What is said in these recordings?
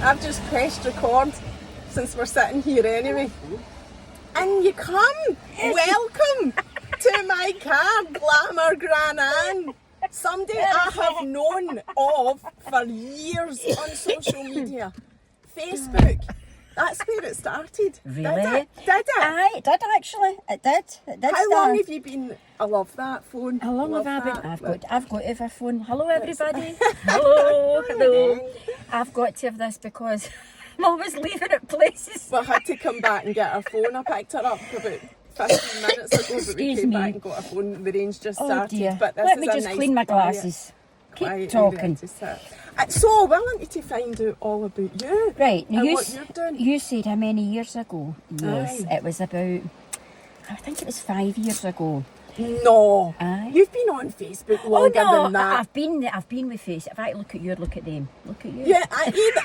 I've just pressed record since we're sitting here anyway. And you come, welcome to my car, Glamour Gran. Somebody I have known of for years on social media. Facebook. That's where it started. Really? Did it? Aye, it did actually. It did. How long have you been? I love that phone. How long love have I been? I've got to have a phone. Hello everybody. Hello. Hello. I've got to have this because I'm always leaving at places. We had to come back and get our phone. I picked her up about 15 minutes ago, but we came back and got our phone. The rain's just started. Dear. But this Let is me a just nice clean my quiet, glasses. quiet Keep talking. area to sit. So, we wanted to find out all about you. Right, now and you, what you're doing. you said how many years ago? Yes, Aye. it was about, I think it was 5 years ago. No. Aye. You've been on Facebook longer than that. I've been with Facebook. If I look at you, look at them. Look at you. Yeah,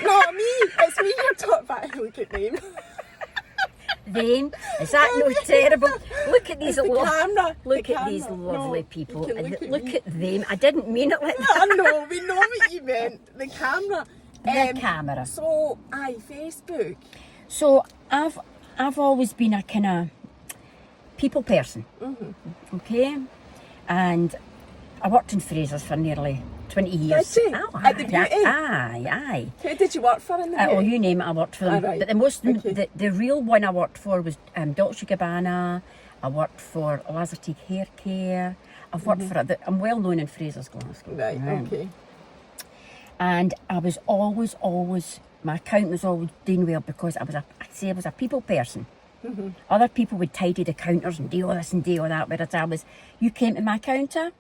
not me. It's me you're talking about. Look at them. Them. Is that no terrible? Look at these The little. camera. Look the at these camera. lovely No, people. you can And look look at them. I didn't mean it like that. I know, we know what you meant. The camera. The camera. So, Facebook. So I've always been a kind of people person. Mm-hmm. Okay, and I worked in Fraser's for nearly 20 years. Did you? Oh, At the beauty? Aye. Who did you work for in the Oh, beauty? you name it, I worked for them. Ah, right. But the most, Okay. the real one I worked for was Dolce & Gabbana. I worked for Lasertec Hair Care. I've worked for I'm well known in Fraser's, Glasgow. Right, okay. And I was always, my account was always doing well because I was a people person. Mm-hmm. Other people would tidy the counters and do all this and do all that, whereas you came to my counter,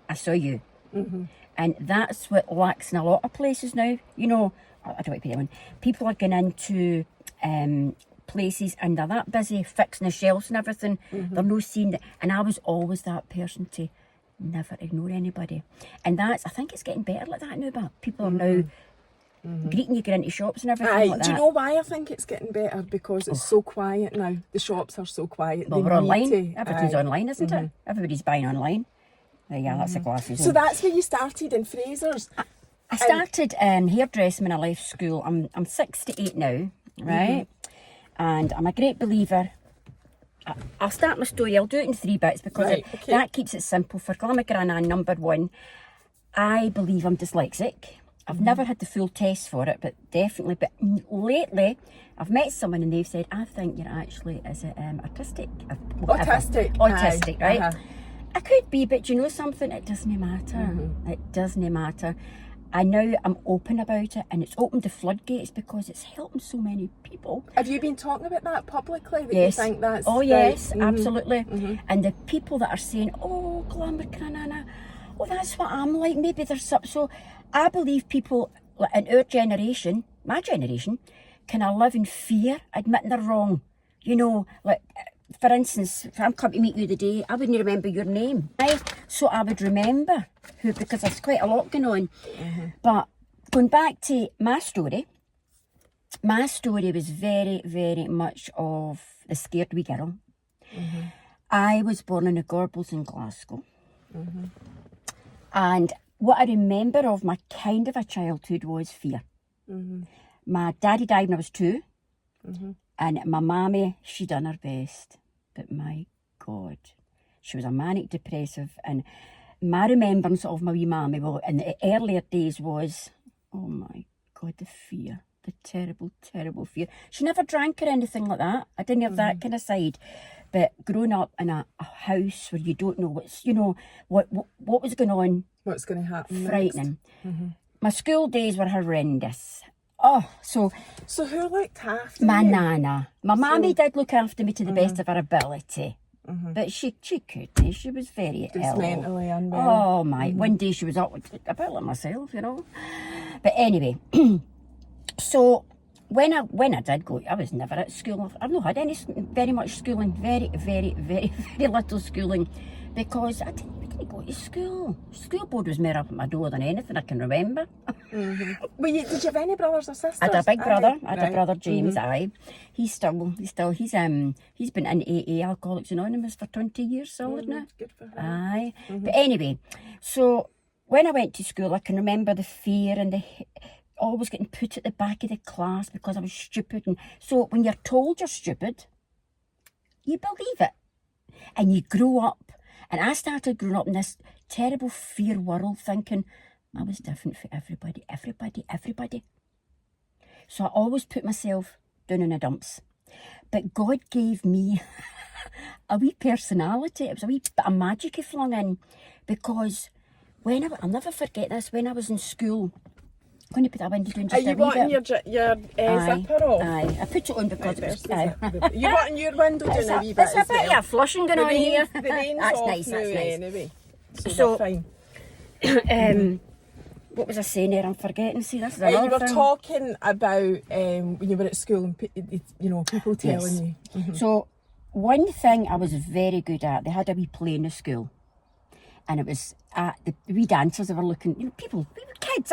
I saw you. Mm-hmm. And that's what lacks in a lot of places now. You know, I don't want to put that one. People are going into places and they're that busy fixing the shelves and everything. They're no seeing that. And I was always that person to never ignore anybody. And I think it's getting better like that now, but people are now greeting you, get into shops and everything like that. Do you know why I think it's getting better? Because it's so quiet now. The shops are so quiet. Well, They we're need online. to- Everything's online, isn't it? Everybody's buying online. Yeah, that's the glasses. So that's where you started in Fraser's. I started hairdressing when I left school. I'm 68 now, right? And I'm a great believer. I'll start my story. I'll do it in 3 bits because Right, okay. that keeps it simple. For Glamour Gran, number 1, I believe I'm dyslexic. I've never had the full test for it, but definitely. But lately, I've met someone and they've said, I think you're actually, is it artistic? Whatever. Autistic. Autistic, Aye, right? uh-huh. I could be, but you know something? It doesn't matter. It doesn't matter. I'm open about it, and it's opened the floodgates because it's helping so many people. Have you been talking about that publicly? That Yes. You think that's Oh right? yes, Mhm. absolutely. And the people that are saying, "Oh, Glamour Gran, oh that's what I'm like." Maybe there's some. So I believe people like in our generation, my generation, can I live in fear, admitting they're wrong. You know, like. For instance, if I'm coming to meet you today, I wouldn't remember your name. So I would remember who, because there's quite a lot going on. But going back to my story was very, very much of the scared wee girl. I was born in the Gorbals in Glasgow. And what I remember of my kind of a childhood was fear. My daddy died when I was 2. And my mammy, she done her best. But my God, she was a manic depressive. And my remembrance of my wee mammy, well, in the earlier days was, oh my God, the fear, the terrible, terrible fear. She never drank or anything like that. I didn't have that kind of side. But growing up in a house where you don't know what was going on, What's going to happen? frightening. My school days were horrendous. Oh, so who looked after my you? nana. My mammy did look after me to the best of her ability. But she couldn't. She was very Just ill. mentally unwell. Oh my, one day she was up a bit like myself, you know. But anyway, so when I did go, I was never at school. I've not had very much schooling, very, very, very, very little schooling, because we didn't go to school. School board was more up at my door than anything I can remember. Did you have any brothers or sisters? I had a big brother. I had Right. a brother, James. Aye, he's been in AA, Alcoholics Anonymous, for 20 years solid now. Good for him. Aye, but anyway, so when I went to school, I can remember the fear and always getting put at the back of the class because I was stupid. And so when you're told you're stupid, you believe it. And you grow up. And I started growing up in this terrible fear world, thinking I was different for everybody. So I always put myself down in the dumps. But God gave me a wee personality. It was a wee bit of magic he flung in. Because I'll never forget this, when I was in school, I'm going to put that window down just Are you wanting your zipper off? Aye, I put it on because it was... You wanting your window down a wee bit It's a bit of flushing going on here. The rain's That's off nice, now that's nice. anyway. So, we're fine. What was I saying there? I'm forgetting. See, this is You another were thing. talking about when you were at school and people telling you. Mm-hmm. So, one thing I was very good at, they had a wee play in the school. And it was at the wee dancers that were looking, we were kids.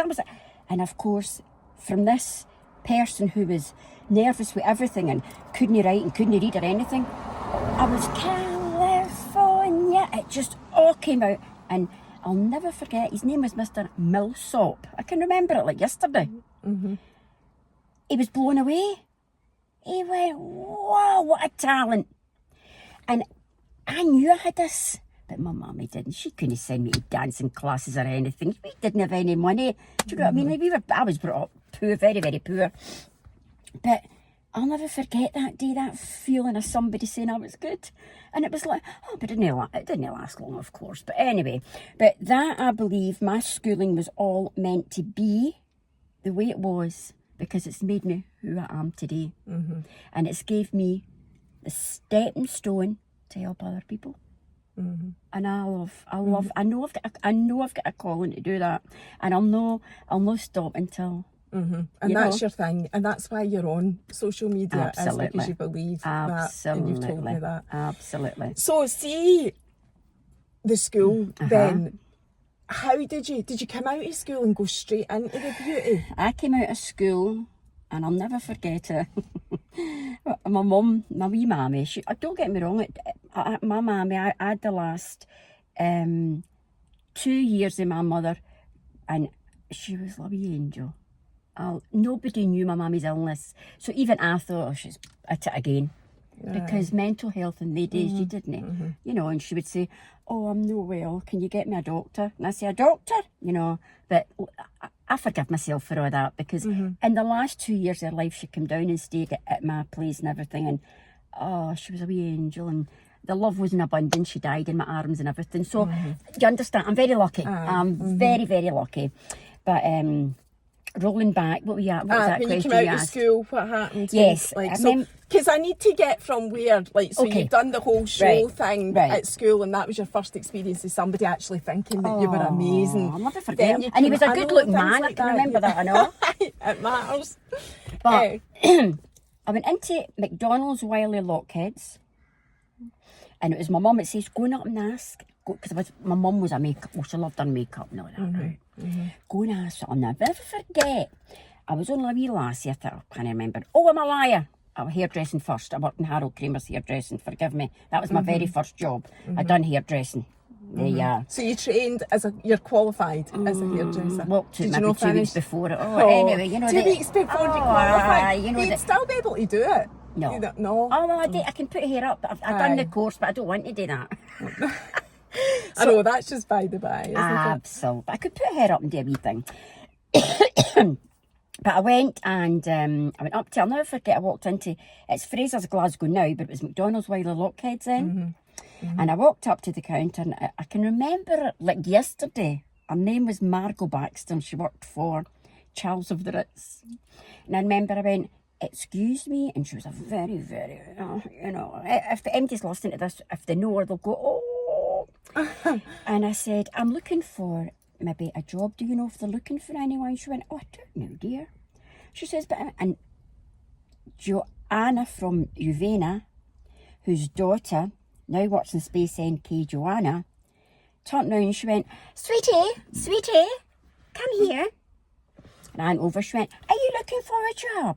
And of course, from this person who was nervous with everything and couldn't write and couldn't read or anything, I was California. It just all came out. And I'll never forget, his name was Mr. Millsop. I can remember it like yesterday. Mm-hmm. He was blown away. He went, wow, what a talent. And I knew I had this, but my mummy didn't. She couldn't send me to dancing classes or anything. We didn't have any money. Do you know what I mean? Like I was brought up poor, very, very poor. But I'll never forget that day, that feeling of somebody saying I was good. And it was like, but it didn't last long, of course. But anyway, but that, I believe, my schooling was all meant to be the way it was because it's made me who I am today. Mm-hmm. And it's gave me the stepping stone to help other people. Mm-hmm. And I know I've got a calling to do that. And I'll not stop until... Mm-hmm. And that's your thing, and that's why you're on social media. Absolutely. Is because you believe that, and you've told me that. Absolutely. So, see the school then. How did you come out of school and go straight into the beauty? I came out of school, and I'll never forget it. My mum, my wee mammy. Don't get me wrong. My mammy, I had the last 2 years of my mother, and she was a wee angel. Nobody knew my mummy's illness, so even I thought, oh, she's at it again, because mental health in the days you didn't, and she would say, oh, I'm no well, can you get me a doctor? And I say, a doctor? But I forgive myself for all that, because in the last 2 years of her life, she came down and stayed at my place and everything, and she was a wee angel, and the love was in abundance. She died in my arms and everything. So you understand, I'm very lucky. I'm very, very lucky. But rolling back, what was that when question you came out you of asked? School, what happened? Yes, because I need to get from where, you've done the whole show thing at school, and that was your first experience of somebody actually thinking that you were amazing. I'll never forget him. And he was a good-looking man, I can remember that, I know. It matters. But I went into McDonald's while in Lockheads, and it was my mum that says, go up and ask, because my mum was a makeup, she loved her makeup and all that, right? Mm-hmm. Go and ask her. I'll never forget. I was only a wee lassie, I can't remember. Oh, I'm a liar. I was hairdressing first. I worked in Harold Kramer's hairdressing, forgive me. That was my very first job. I done hairdressing. So you trained you're qualified as a hairdresser? Well, maybe 2 weeks before it. Anyway, 2 weeks before you qualified. You'd still be able to do it. No. No. Oh, well, I can put hair up. I've done the course, but I don't want to do that. I know, that's just by the by, isn't it? Absolutely. I could put hair up and do a wee thing. But I went and I went up to, I'll never forget, I walked into, it's Fraser's Glasgow now, but it was McDonald's while the Lockheads in. And I walked up to the counter, and I can remember it like yesterday. Her name was Margot Baxter, and she worked for Charles of the Ritz. And I remember I went, excuse me, and she was a very, very, if the MD's listening to this, if they know her, they'll go, oh. And I said, I'm looking for maybe a job. Do you know if they're looking for anyone? She went, oh, I don't know, dear. She says, and Joanna from Uvena, whose daughter now works in Space NK, Joanna, turned around and she went, sweetie, come here. And I went over, she went, are you looking for a job?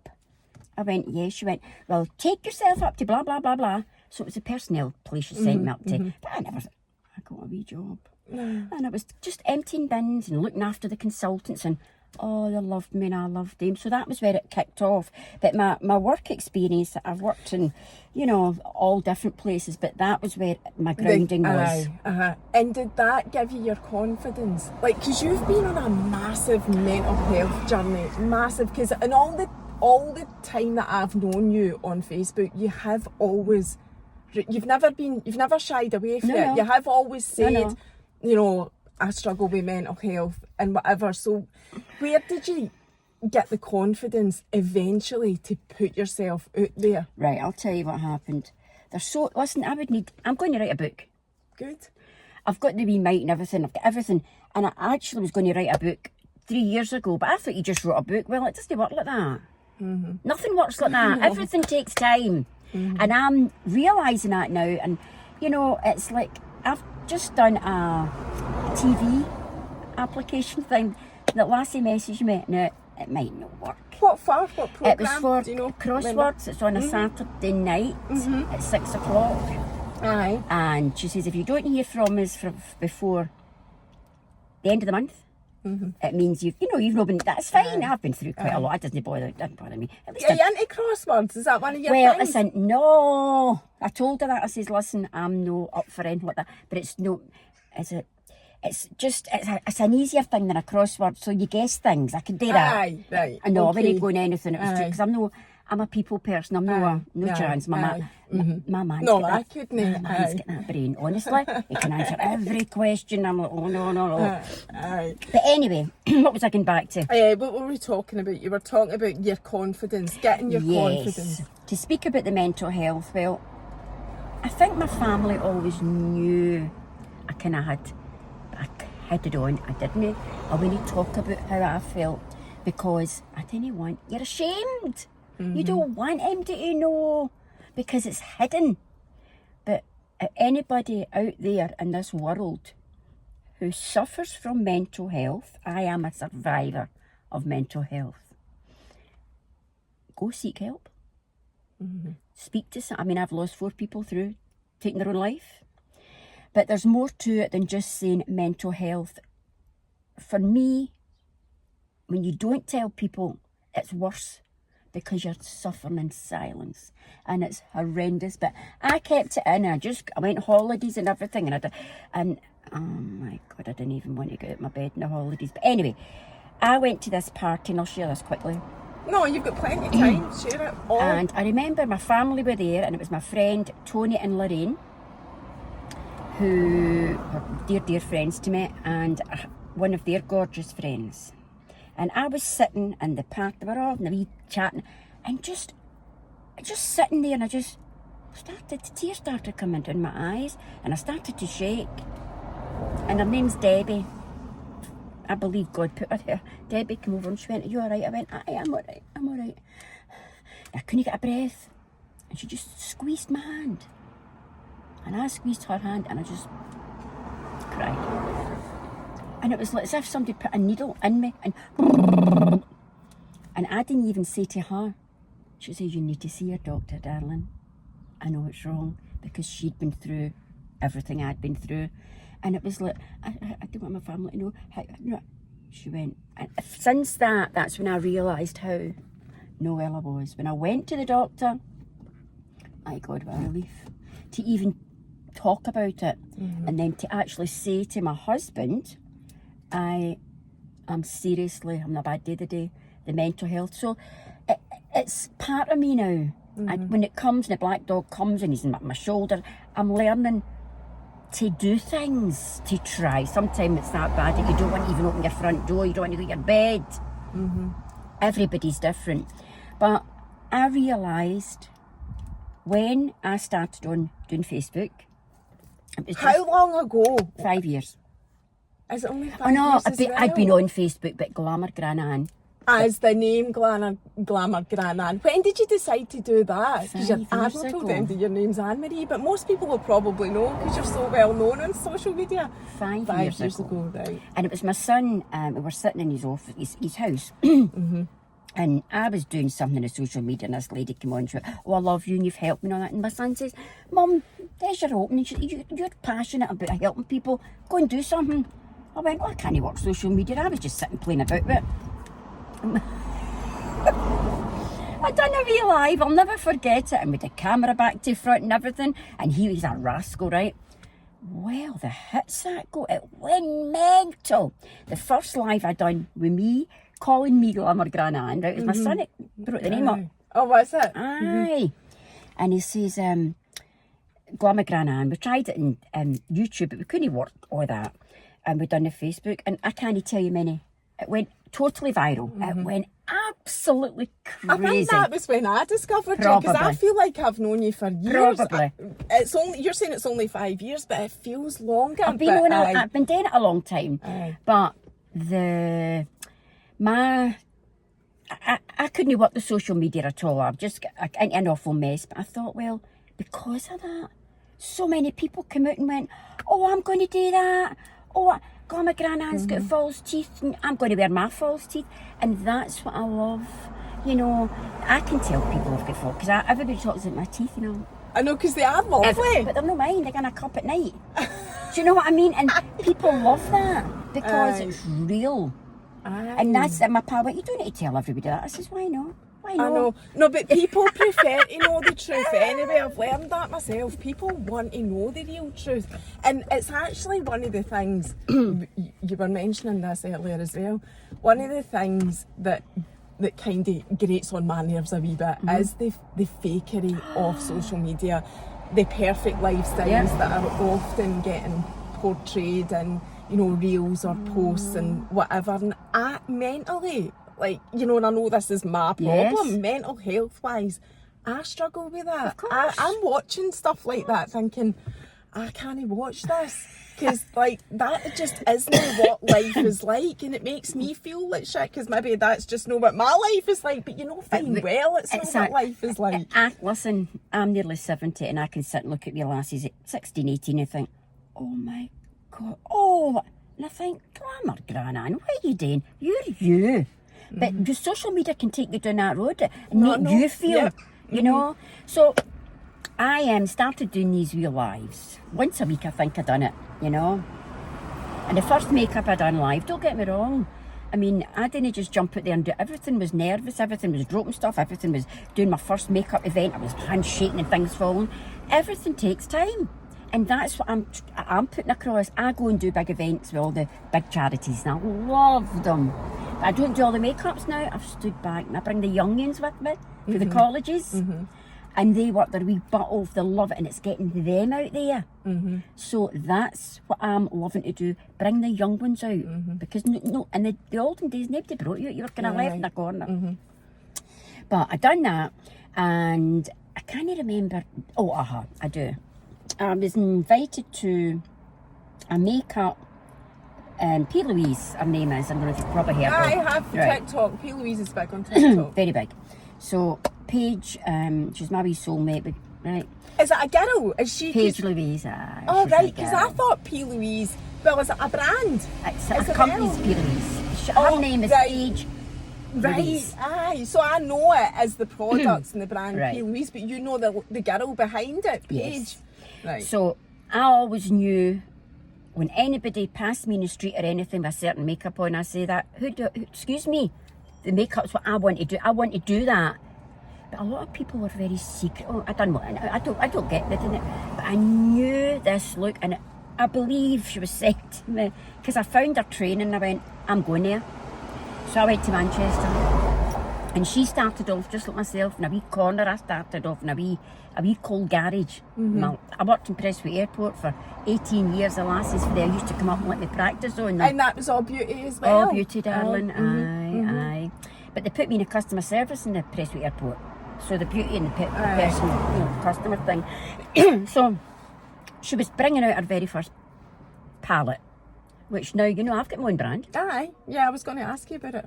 I went, yes. She went, well, take yourself up to blah, blah, blah, blah. So it was a personnel place she sent me up to. But I got a wee job. And it was just emptying bins and looking after the consultants. And Oh, they loved me and I loved them. So that was where it kicked off. But my work experience, I've worked in, you know, all different places, but that was where my grounding was. And did that give you your confidence? Like, because you've been on a massive mental health journey, massive, because in all the time that I've known you on Facebook, you have always, you've never shied away from it. No. You have always said, No. you know, I struggle with mental health and whatever. So where did you get the confidence eventually to put yourself out there? Right, I'll tell you what happened. Listen, I'm going to write a book. Good. I've got the wee mic and everything, I've got everything. And I actually was going to write a book 3 years ago, but I thought you just wrote a book. Well, it doesn't work like that. Mm-hmm. Nothing works like that. Everything takes time. Mm-hmm. And I'm realising that now. And, you know, it's like I've just done a TV application thing that Lassie messaged me. Now, it might not work. What for? What programme? It was for Do you know? Crosswords. Remember? It's on a Saturday night at 6 o'clock. Aye. And she says, if you don't hear from us before the end of the month, it means you've not been, that's fine. I've been through quite a lot. It doesn't bother me. At least Are you into crosswords? Is that one of your well, things? listen, no. I told her that. I says, listen, I'm no up for anything like that. But it's an easier thing than a crossword. So you guess things. I can do that. Aye, right. I know, I okay. wouldn't go in anything. It was just because I'm a people person. I'm no chance. My man's No, got I that. couldn't. My man's got that brain. Honestly, he can answer every question. I'm like, oh no. Aye. But anyway, what was I going back to? What were we talking about? You were talking about your confidence, getting your confidence. To speak about the mental health, well, I think my family always knew I kind of had it on. I didn't. I wouldn't talk about how I felt because I didn't want. You're ashamed. You don't want anybody to know because it's hidden. But anybody out there in this world who suffers from mental health, I am a survivor of mental health. Go seek help. Speak to some. I mean, I've lost 4 people through taking their own life. But there's more to it than just saying mental health. For me, when you don't tell people, it's worse because you're suffering in silence. And it's horrendous. But I kept it in. I went holidays and everything. And oh my God, I didn't even want to get out of my bed in the holidays. But anyway, I went to this party, and I'll share this quickly. No, you've got plenty of time. Share it all. And I remember my family were there, and it was my friend Tony and Lorraine, who were dear friends to me, and one of their gorgeous friends. And I was sitting in the park, they were all in a wee chatting, and just sitting there, and I just the tears started coming down my eyes, and I started to shake. And her name's Debbie. I believe God put her there. Debbie came over and she went, "Are you all right?" I went, I'm all right. I couldn't get a breath. And she just squeezed my hand. And I squeezed her hand and I just cried. And it was like as if somebody put a needle in me. And I didn't even say to her, she said, "You need to see your doctor, darling. I know it's wrong," because she'd been through everything I'd been through. And it was like, I don't want my family to know. She went, and since that's when I realised how Noel I was. When I went to the doctor, my God, what a relief. To even talk about it, and then to actually say to my husband, I'm seriously having a bad day today, the mental health. So it's part of me now. And when it comes, and the black dog comes and he's on my shoulder, I'm learning to do things, to try. Sometimes it's that bad that you don't want to even open your front door, you don't want to go to your bed. Everybody's different. But I realised when I started on doing Facebook, it was How long ago? 5 years. Is it only 5 Oh no, years as I'd been well? on Facebook, but Glamour Gran. As the name Glamour Gran. When did you decide to do that? Because Five I've years not told ago. anybody your name's Anne-Marie, but most people will probably know because you're so well known on social media. 5 5 years ago. right. And it was my son, we were sitting in his office, his house. And I was doing something on social media, and this lady came on and she went, "Oh, I love you and you've helped me," and all that. And my son says, "Mum, there's your opening. You're passionate about helping people. Go and do something." I went, "Oh, I can't work social media." I was just sitting playing about with it. I done a wee live, I'll never forget it, and with the camera back to front and everything, and he's a rascal, right? Well, the hits that go, it went mental. The first live I done with me, calling me Glamour Gran, right? It was my son that brought the name up. Oh, was it? Aye. And he says, Glamour Gran, we tried it in YouTube, but we couldn't work all that. And we done the Facebook, and I can't tell you many. It went totally viral. It went absolutely crazy. I think that was when I discovered you, because I feel like I've known you for years. Probably. It's only, you're saying it's only 5 years, but it feels longer. I've been doing it a long time. Aye. But I couldn't work the social media at all. I've just got into an awful mess. But I thought, well, because of that, so many people came out and went, oh, I'm going to do that. Oh, Glamour Gran's got false teeth, and I'm going to wear my false teeth. And that's what I love. You know, I can tell people I've got false, because everybody talks about my teeth, you know. I know, because they are lovely. But they're not mine, they're going to cup at night. Do you know what I mean? And people love that, because it's real. And that's my pal went, you don't need to tell everybody that. I says, why not? Why not? I know. No, but people prefer to know the truth anyway. I've learned that myself. People want to know the real truth. And it's actually one of the things, you were mentioning this earlier as well, one of the things that kind of grates on my nerves a wee bit is the fakery of social media, the perfect lifestyles that are often getting portrayed in, you know, reels or posts and whatever. And I mentally, like, you know, and I know this is my problem, mental health wise, I struggle with that. Of course. I'm watching stuff like that thinking, I can't watch this, because like that just isn't what life is like, and it makes me feel like shit, because maybe that's just not what my life is like, but you know fine well it's not what life is like. Listen, I'm nearly 70 and I can sit and look at me lasses at 16, 18 and think, oh my God, and I think, Glamour Gran, what are you doing? You're you. But the social media can take you down that road and make you feel, you know. So I started doing these real lives. Once a week I think I done it, you know. And the first makeup I done live, don't get me wrong, I mean, I didn't just jump out there and do everything. Was nervous, everything was dropping stuff, everything was doing my first makeup event, I was hands shaking and things falling. Everything takes time. And that's what I'm putting across. I go and do big events with all the big charities and I love them. But I don't do all the makeups now. I've stood back and I bring the youngins with me for the colleges. And they work their wee butt off, they love it, and it's getting them out there. So that's what I'm loving to do, bring the young ones out. Because no, in the olden days, nobody brought you, you were kind of left in a corner. But I done that, and I can't remember, I do. I was invited to a makeup, P. Louise, her name is, I don't know if you've probably heard her. I have TikTok, P. Louise is big on TikTok. Very big. So Paige, she's my wee soulmate, right? Is it a girl? Is she? Paige Louise, oh right, because I thought P. Louise, well, is it a brand? It's a company's P. Louise. Her name is Paige Louise. Aye, so I know it as the products and the brand P. Louise, but you know the girl behind it, Paige. Yes. Right. So I always knew when anybody passed me in the street or anything with a certain makeup on, I say that, excuse me, the makeup's what I want to do. I want to do that. But a lot of people were very secret. Oh, I don't get that, innit? But I knew this look, and I believe she was saying to me, because I found her training and I went, I'm going there. So I went to Manchester, and she started off just like myself in a wee corner. I started off in a wee cold garage. I worked in Prestwick Airport for 18 years. The lasses for there used to come up and let me practice on them. And that was all beauty as well? All beauty, darling. Aye. But they put me in a customer service in the Prestwick Airport. So the beauty and the person, you know, customer thing. So she was bringing out her very first palette, which now, you know, I've got my own brand. Aye, yeah, I was going to ask you about it.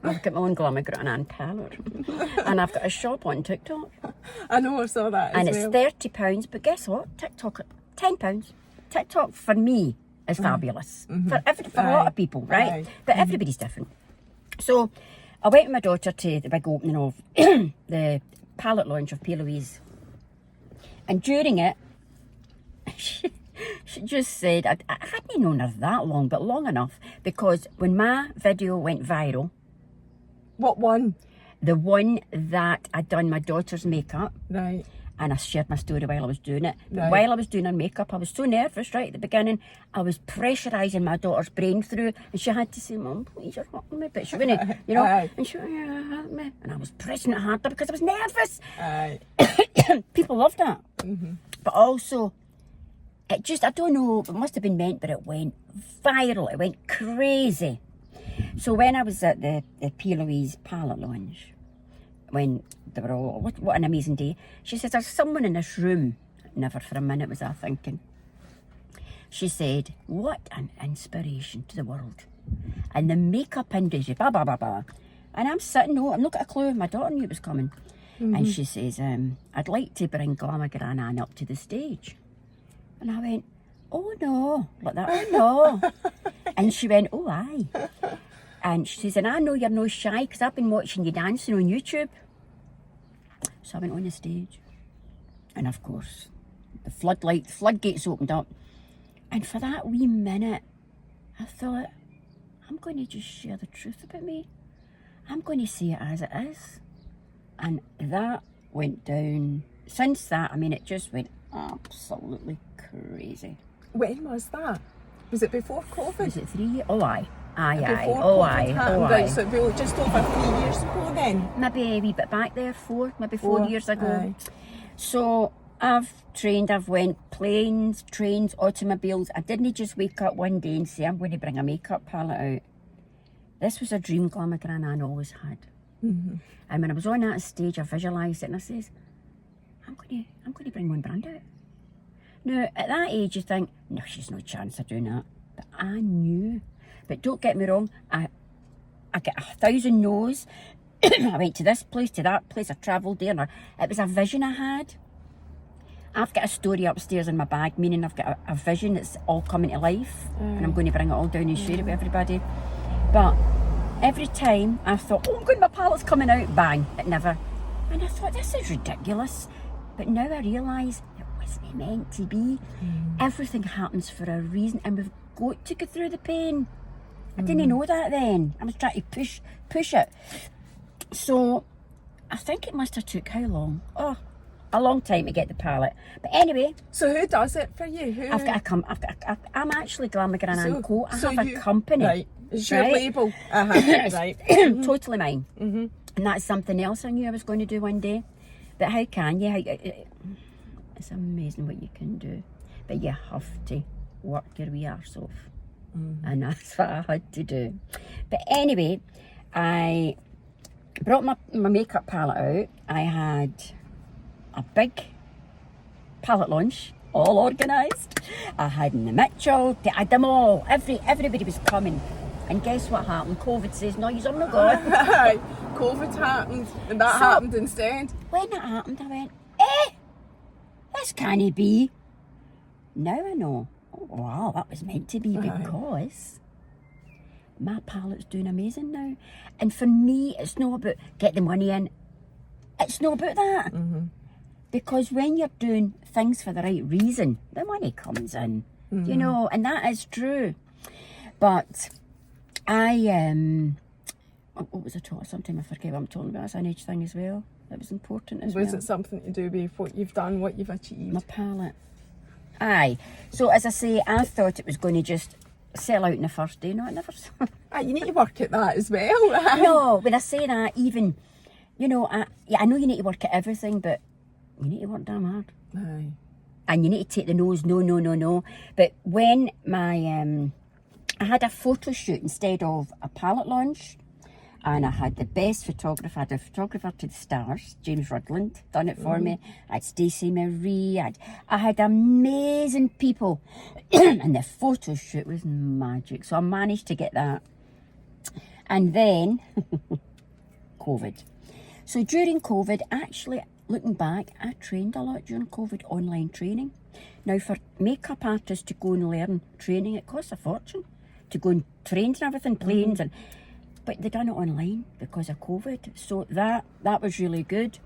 I've got my own Glamour Gran palette. And I've got a shop on TikTok. I know, I saw that and as it's well. £30, but guess what? TikTok, £10. TikTok for me is fabulous. For a lot of people, right? But everybody's different. So I went with my daughter to the big opening of the palette launch of P. Louise. And during it, she just said, I hadn't known her that long, but long enough, because when my video went viral, What one? The one that I'd done my daughter's makeup. Right. And I shared my story while I was doing it. Right. While I was doing her makeup, I was so nervous right at the beginning. I was pressurising my daughter's brain through, and she had to say, "Mum, please, you're hurting me," but she wouldn't, you know. Aye. And she went, "Yeah, hurt me," and I was pressing it harder because I was nervous. Aye. People loved that, but also, it just, I don't know, it must have been meant, but it went viral. It went crazy. So when I was at the P. Louise palette launch, when they were all, what an amazing day. She says, "There's someone in this room." Never for a minute was I thinking. She said, "What an inspiration to the world." And the makeup industry, blah, blah, blah, blah. And I'm sitting, no, I've not got a clue. My daughter knew it was coming. And she says, "I'd like to bring Glamour Gran up to the stage." And I went, "Oh no," like that, "Oh no." And she went, "Oh aye." And she says, "And I know you're no shy because I've been watching you dancing on YouTube." So I went on the stage. And of course, the floodgates opened up. And for that wee minute, I thought, I'm going to just share the truth about me. I'm going to say it as it is. And that went down. Since that, I mean, it just went absolutely crazy. When was that? Was it before COVID? Was it 3 years? Oh, aye. Aye, aye. Before Oh, COVID aye. happened, Oh, right, aye. so it'd be just over 3 years ago then? Maybe a wee bit back there, maybe four years ago. Aye. So I've trained, I've went planes, trains, automobiles. I didn't just wake up one day and say, "I'm going to bring a makeup palette out." This was a dream Glamour Gran I always had. And when I was on that stage, I visualised it and I says, I'm going to bring one brand out. Now, at that age, you think, no, she's no chance of doing that. But I knew. But don't get me wrong, I get 1,000 no's. I went to this place, to that place, I travelled there. And it was a vision I had. I've got a story upstairs in my bag, meaning I've got a vision that's all coming to life. And I'm going to bring it all down and share it with everybody. But every time I thought, "Oh, I'm going, my palette's coming out," bang, it never. And I thought, this is ridiculous. But now I realise it wasn't meant to be. Everything happens for a reason, and we've got to go through the pain. I didn't know that then. I was trying to push it. So I think it must have took how long? Oh, a long time to get the palette. But anyway. So who does it for you? I'm actually Glamour Gran and Co. I have a you, company. Right. It's your right? label. Right. Totally mine. And that's something else I knew I was going to do one day. But how can you? It's amazing what you can do. But you have to work your wee arse off. And that's what I had to do. But anyway, I brought my makeup palette out. I had a big palette launch, all organised. I had the Mitchell, I had them all. Everybody was coming. And guess what happened? COVID says, "No, you're not going." COVID happened, and that happened instead. When that happened, I went, this can't be. Now I know. Oh, wow, that was meant to be, because my palette's doing amazing now. And for me, it's not about get the money in. It's not about that. Because when you're doing things for the right reason, the money comes in. You know, and that is true. But what was I talking? Sometimes I forget what I'm talking about. It's an age thing as well. That was important as well. Was it something to do with what you've done, what you've achieved? My palette. Aye. So as I say, I thought it was going to just sell out in the first day. No, it never. You need to work at that as well. No, when I say that, even, you know, I know you need to work at everything, but you need to work damn hard. Aye. And you need to take the no's, no. But when I had a photo shoot instead of a palette launch, and I had the best photographer. I had a photographer to the stars, James Rudland, done it for me. I had Stacey Marie. I had amazing people. And the photo shoot was magic. So I managed to get that. And then, COVID. So during COVID, actually, looking back, I trained a lot during COVID, online training. Now, for makeup artists to go and learn training, it costs a fortune. To go and trains and everything, planes and... But they done it online because of COVID. So that was really good.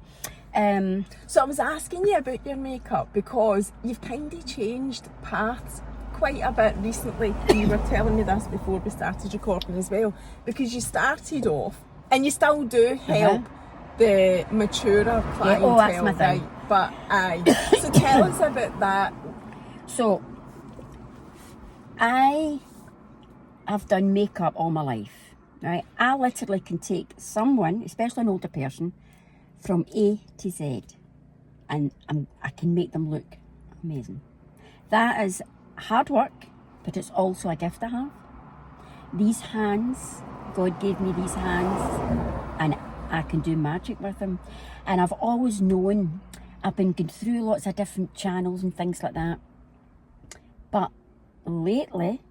So I was asking you about your makeup because you've kind of changed paths quite a bit recently. You were telling me this before we started recording as well. Because you started off And you still do help the maturer clientele, that's my thing. right? But aye. So tell us about that. So, I have done makeup all my life, right? I literally can take someone, especially an older person, from A to Z, and I can make them look amazing. That is hard work, but it's also a gift I have. These hands, God gave me these hands, and I can do magic with them. And I've always known, I've been going through lots of different channels and things like that. But lately,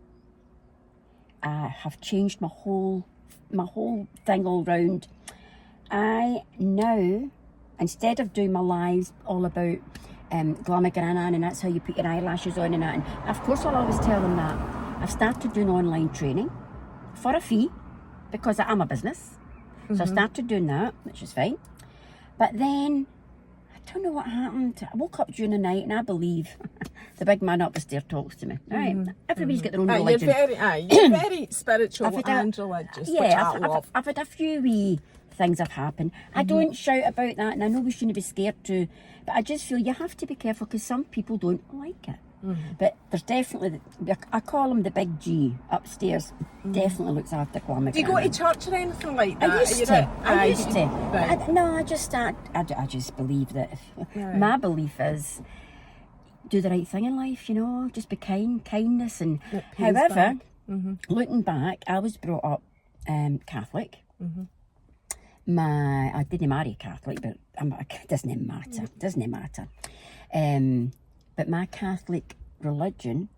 I have changed my whole thing all round. I now, instead of doing my lives all about Glamour Gran, and that's how you put your eyelashes on and that, and of course I'll always tell them that, I've started doing online training for a fee, because I'm a business. So I started doing that, which is fine. But then, I don't know what happened. I woke up during the night, and I believe the big man up the stair talks to me. Right? Everybody's got their own religion. You're very spiritual and religious, which I love. I've had a few wee things have happened. I don't shout about that, and I know we shouldn't be scared to, but I just feel you have to be careful, because some people don't like it. But there's definitely, I call him the big G upstairs, definitely looks after Glamour. Do you go to church or anything like that? I used to. Right. I just believe that my belief is do the right thing in life, you know, just be kindness. And however, looking back, I was brought up Catholic. I didn't marry Catholic, but it doesn't matter. But my Catholic religion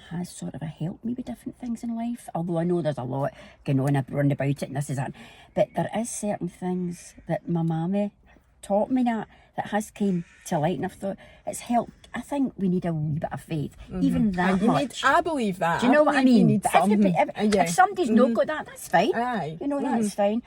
has sort of helped me with different things in life. Although I know there's a lot going on around about it, and this is that. But there is certain things that my mammy taught me that has came to light, and I've thought it's helped. I think we need a wee bit of faith, even that much. I believe that. Do you know what I mean? You need if somebody's not got that, that's fine. Aye. You know, that's fine.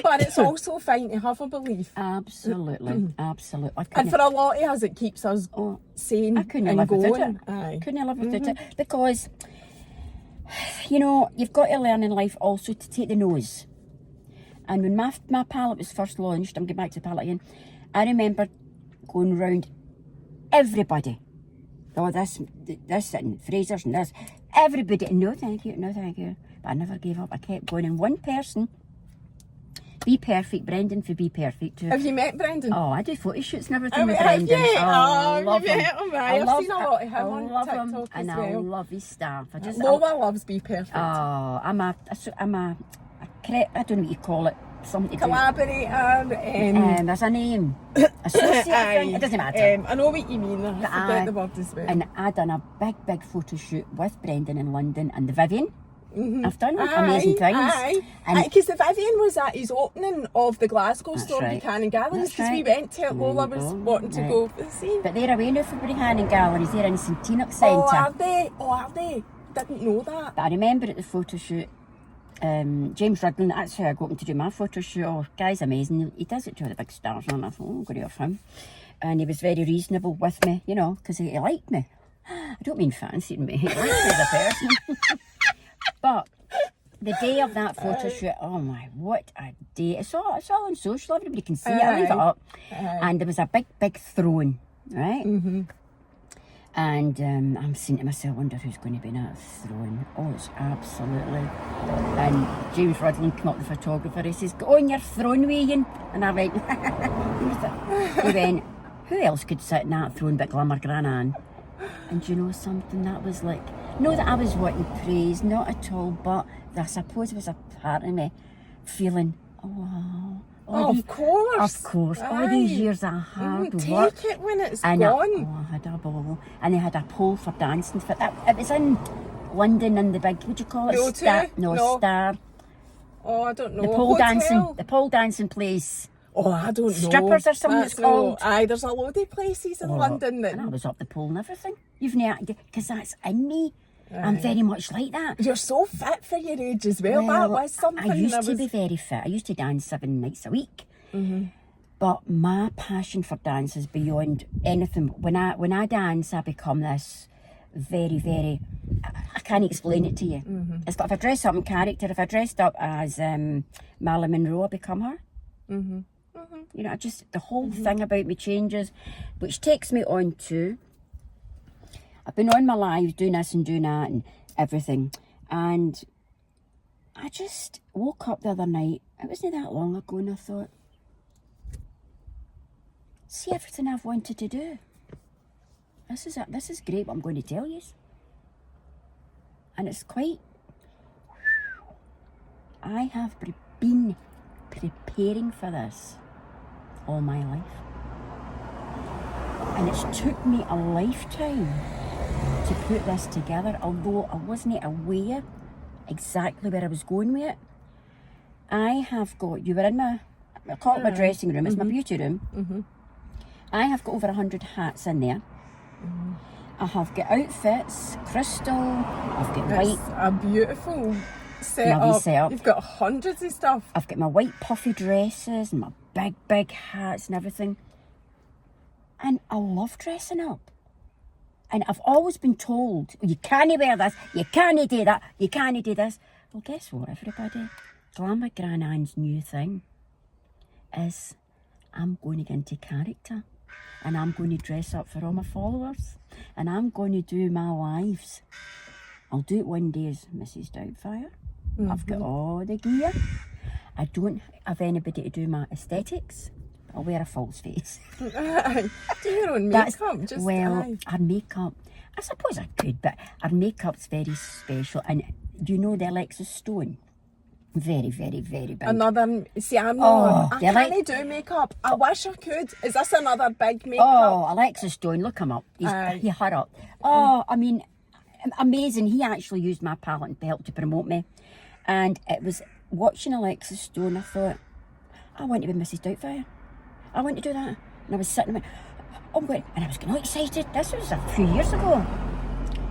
But it's also fine to have a belief. Absolutely. And for a lot of us, it keeps us sane I couldn't and live going. without it. Aye. Couldn't live without it. Because, you know, you've got to learn in life also to take the nose. And when my palette was first launched, I'm going back to the palette again, I remember going round everybody. Oh, this and Fraser's and this. Everybody. No, thank you. But I never gave up. I kept going. And one person, Be Perfect, Brendan for Be Perfect. Have you met Brendan? Oh, I do photo shoots and everything with Brendan. Yeah. Love you him. met him. I've seen a lot of him I on love TikTok him, as and well. I love his staff. Lola loves Be Perfect. Oh, I don't know what you call it. Something to Collaborator. There's a name. Associate thing. It doesn't matter. I know what you mean. I forget the word as well. And I done a big photo shoot with Brendan in London and the Vivian. I've done amazing things. Because the Vivian was at his opening of the Glasgow store, right. Buchanan Galleries, because we went to it. Lola was wanting to go see. But they're away now for Buchanan Galleries. They're in St Enoch Oh, Centre. are they? Didn't know that. But I remember at the photo shoot, James Ridley, that's how I got him to do my photo shoot. Oh, guy's amazing. He does it to all the big stars, and I thought, I'm going to have him. And he was very reasonable with me, you know, because he liked me. I don't mean fancying me. He liked me as a person. But the day of that photo shoot, oh my, what a day. It's all on social, everybody can see it. I leave it up. And there was a big throne, right? And I'm saying to myself, I wonder who's going to be in that throne. Oh, it's absolutely. And James Rudlin came up, the photographer, he says, go on your throne, Ian. And I went, he went, who else could sit in that throne but Glamour Gran? And you know something, that was like, not that I was wanting praise, not at all, but I suppose it was a part of me feeling, oh wow. Of course. All these years of hard work. Take it when it's and gone. I had a ball. And they had a pole for dancing. For that. It was in London in the big, what do you call it? Star. Oh, I don't know. The pole dancing place. Oh, I don't know. Strippers or something it's called. Aye, there's a load of places in London that... And I was up the pole and everything. Because that's in me. I'm very much like that. You're so fit for your age as well. That was something. I used to be very fit. I used to dance 7 nights a week. But my passion for dance is beyond anything. When I dance, I become this very, very, I can't explain it to you. It's like if I dress up in character, if I dressed up as Marilyn Monroe, I become her. You know, the whole thing about me changes, which takes me on to, I've been on my lives doing this and doing that and everything, and I just woke up the other night, it wasn't that long ago, and I thought, see everything I've wanted to do. This is great what I'm going to tell you. And it's quite, I have been preparing for this all my life. And it's took me a lifetime to put this together, although I wasn't aware exactly where I was going with it. I have got, you were in I call it my dressing room, it's my beauty room. I have got over 100 hats in there. I have got outfits, crystal, I've got white. A beautiful setup. You've got hundreds of stuff. I've got my white puffy dresses and my big hats and everything. And I love dressing up. And I've always been told, you can't wear this, you can't do that, you can't do this. Well, guess what, everybody? Glamour Gran's new thing is I'm going to get into character. And I'm going to dress up for all my followers. And I'm going to do my lives. I'll do it one day as Mrs. Doubtfire. I've got all the gear. I don't have anybody to do my aesthetics. I'll wear a false face. Do your own makeup. Our makeup, I suppose I could, but our makeup's very special. And you know the Alexis Stone? Very, very, very big. See, I can't do makeup. I wish I could. Is this another big makeup? Oh, Alexis Stone, look him up. He hurt up. Oh, I mean, amazing. He actually used my palette and helped to promote me. And it was watching Alexis Stone, I thought, I want to be Mrs. Doubtfire. I want to do that. And I was sitting and I was getting all excited. This was a few years ago.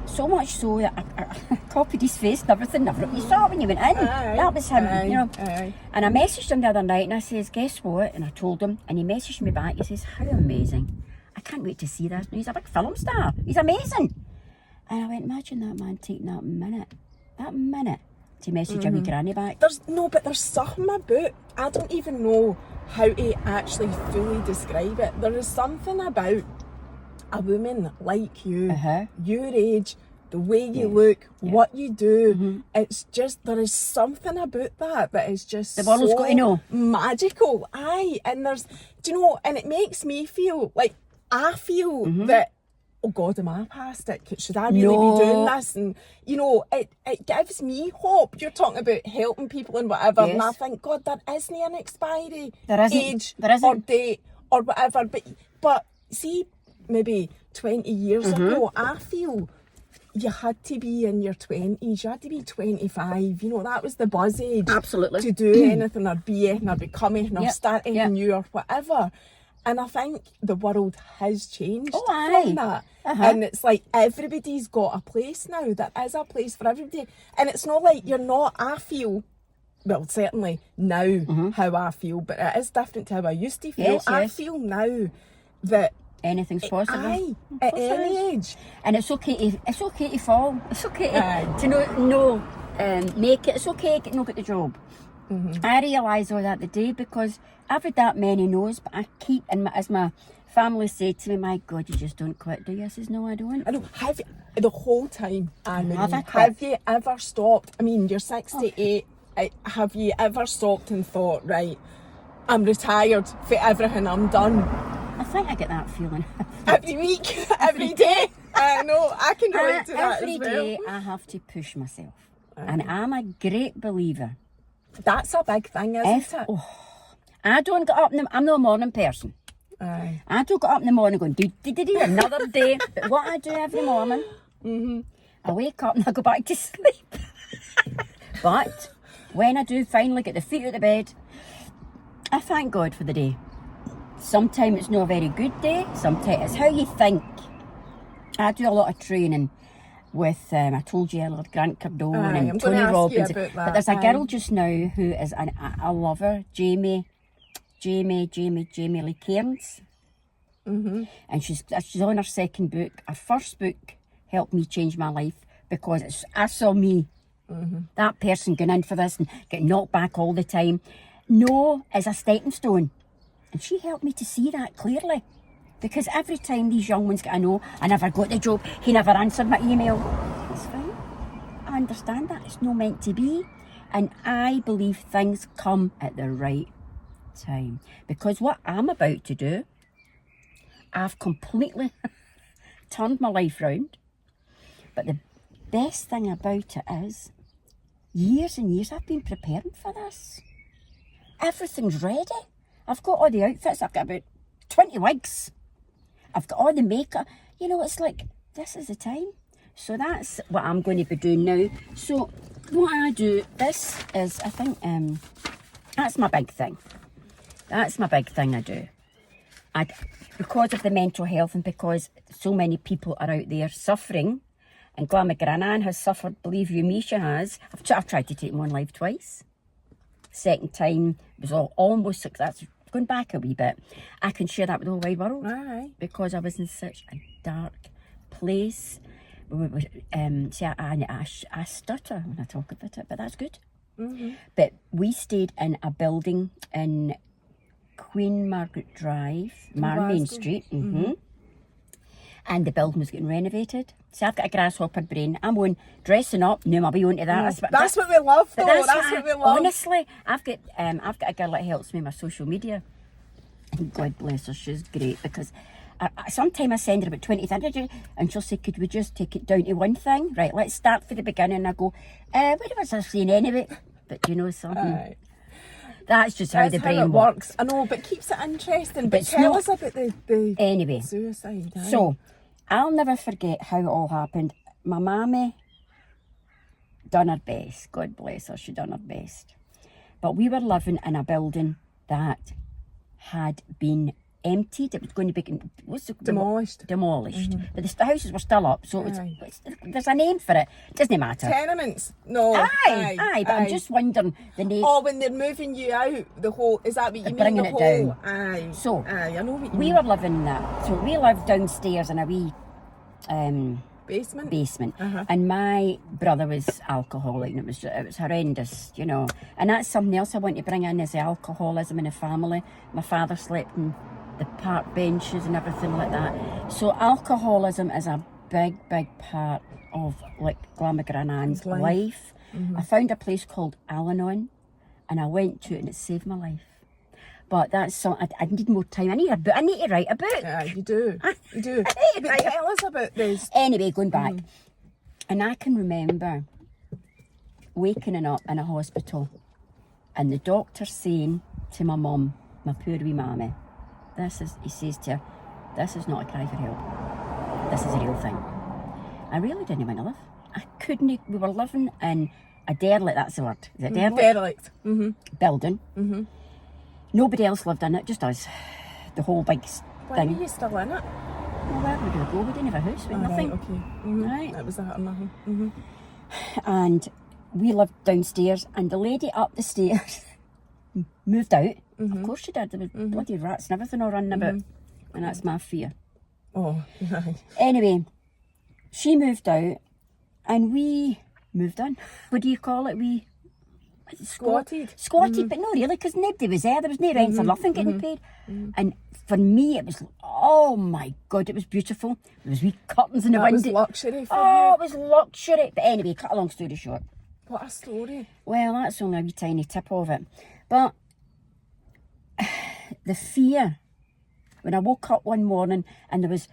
So much so that I copied his face and everything. You saw it when you went in. That was him, you know. And I messaged him the other night and I says, guess what? And I told him, and he messaged me back. He says, how amazing. I can't wait to see this. He's a big film star. He's amazing. And I went, imagine that man taking that minute to message a wee granny back. There's something about, I don't even know how to actually fully describe it. There is something about a woman like you, your age, the way you look, what you do. It's just, there is something about that is just the world's got to know. Magical. And there's, do you know, and it makes me feel like, I feel that, oh God, am I past it? Should I really be doing this? And, you know, it gives me hope. You're talking about helping people and whatever, and I think, God, there isn't an expiry age or date or whatever. But see, maybe 20 years ago, I feel you had to be in your 20s, you had to be 25, you know, that was the buzz age. Absolutely. To do anything or be anything or become anything or start anything new or whatever. And I think the world has changed from that. And it's like everybody's got a place now. There is a place for everybody. And it's not like you're not, I feel, well, certainly now how I feel, but it is different to how I used to feel. I feel now that anything's possible. At any age. And it's okay to fall. It's okay to make it. It's okay to not get the job. I realise all that the day because I've had that many no's, but I keep, and as my family said to me, my God, you just don't quit, do you? I says, no, I don't. I know. Have you, the whole time, have you ever stopped? I mean, you're 68. Have you ever stopped and thought, right, I'm retired for everything, I'm done? I think I get that feeling. Every week, every day. I know, I can relate to that every as well. day I have to push myself. And I'm a great believer. That's a big thing, isn't it? I don't get up, I'm not a morning person. I don't get up in the morning going, do, another day. But what I do every morning, I wake up and I go back to sleep. But when I do finally get the feet out of the bed, I thank God for the day. Sometimes it's not a very good day. Sometimes it's how you think. I do a lot of training with, I told you earlier, Grant Cardone and Tony Robbins. But there's a girl just now who is, I love her, Jamie Lee Cairns. And she's on her second book. Her first book helped me change my life because I saw me, that person going in for this and getting knocked back all the time. No is a stepping stone. And she helped me to see that clearly. Because every time these young ones get a no, I never got the job, he never answered my email. It's fine. I understand that. It's not meant to be. And I believe things come at the right time. Because what I'm about to do, I've completely turned my life round. But the best thing about it is, years and years I've been preparing for this. Everything's ready. I've got all the outfits. I've got about 20 wigs. I've got all the makeup. You know, it's like, this is the time. So that's what I'm going to be doing now. So what I do, this is, I think, that's my big thing. That's my big thing I do. Because of the mental health and because so many people are out there suffering, and Glamour Gran has suffered, believe you me, she has. I've tried to take one life twice. Second time was almost successful. Going back a wee bit, I can share that with the whole wide world. Aye. Because I was in such a dark place. See, I stutter when I talk about it, but that's good. But we stayed in a building in Queen Margaret Drive, Main Street. And the building was getting renovated. So I've got a grasshopper brain. I'm on dressing up. No, I'll be on to that. That's what we love, though. That's what we love. Honestly, I've got a girl that helps me with my social media. And God bless her, she's great because sometimes I send her about 20 things and she'll say, could we just take it down to one thing? Right, let's start from the beginning. I go, what was I saying anyway? But you know something? Aye. That's just how the brain works. I know, but keeps it interesting. But tell us about the anyway, suicide. Aye. So, I'll never forget how it all happened. My mammy done her best. God bless her, she done her best. But we were living in a building that had been emptied. It was going to be demolished. But the houses were still up, so there's a name for it. It doesn't matter. Tenements? No. Aye. But I'm just wondering the name. Oh, when they're moving you out, the whole, is that what you mean? Bringing it down. Aye. So, I know what you mean. We were living in that. So we lived downstairs in a wee basement. And my brother was alcoholic, and it was horrendous, you know. And that's something else I want to bring in, is the alcoholism in the family. My father slept in the park benches and everything like that. So alcoholism is a big part of like Glamour Gran's life. I found a place called Al-Anon and I went to it and it saved my life. But that's something, I need more time. I need to write a book. Yeah, you do. You do. But tell us about this. Anyway, going back. And I can remember waking up in a hospital and the doctor saying to my mum, my poor wee mammy, he says to her, this is not a cry for help. This is a real thing. I really didn't want to live. I couldn't, we were living in a derelict, that's the word. Is it derelict? Building. Nobody else lived in it, just us. The whole big thing. Why were you still in it? Well, where were we going to go? We didn't have a house, we had nothing. Right, okay. Right. That was that or nothing. And we lived downstairs and the lady up the stairs moved out. Of course she did. There was bloody rats and everything all running about. And that's my fear. Oh, right. Anyway, she moved out and we moved in. What do you call it? We squatted. Squatted, but not really, because nobody was there. There was no rent or nothing getting paid. And for me, it was, oh my God, it was beautiful. There was wee curtains in the window. It was luxury for you. Oh, it was luxury. But anyway, cut a long story short. What a story. Well, that's only a wee tiny tip of it. But the fear, when I woke up one morning and there was,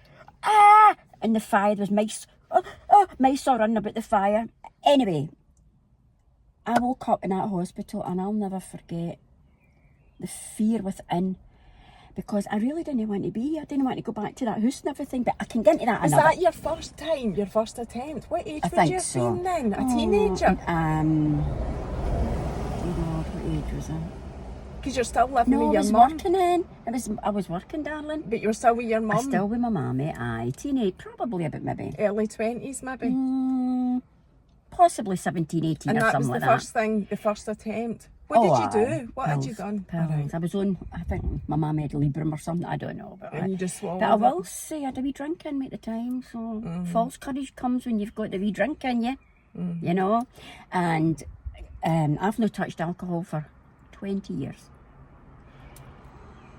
and the fire, there was mice all running about the fire. Anyway, I woke up in that hospital and I'll never forget the fear within, because I really didn't want to be here. I didn't want to go back to that house and everything, but I can get into that another. Was that your first time, your first attempt? What age would you have been then? A teenager? What age was I? Because you're still living with your mum. No, I was working then. I was working, darling. But you were still with your mum? Still with my mammy, aye. Teenage, probably about maybe. Early 20s maybe? Possibly 17, 18 or something like that. And that was the first thing, the first attempt? What did aye. you do? What had you Pills, done? Pills. Alright. I was on, I think my mum had Librum or something, I don't know. But, And you just swallowed but I will it. say I had a wee drink in me at the time, so false courage comes when you've got the wee drink in you, you know. And I've not touched alcohol for 20 years.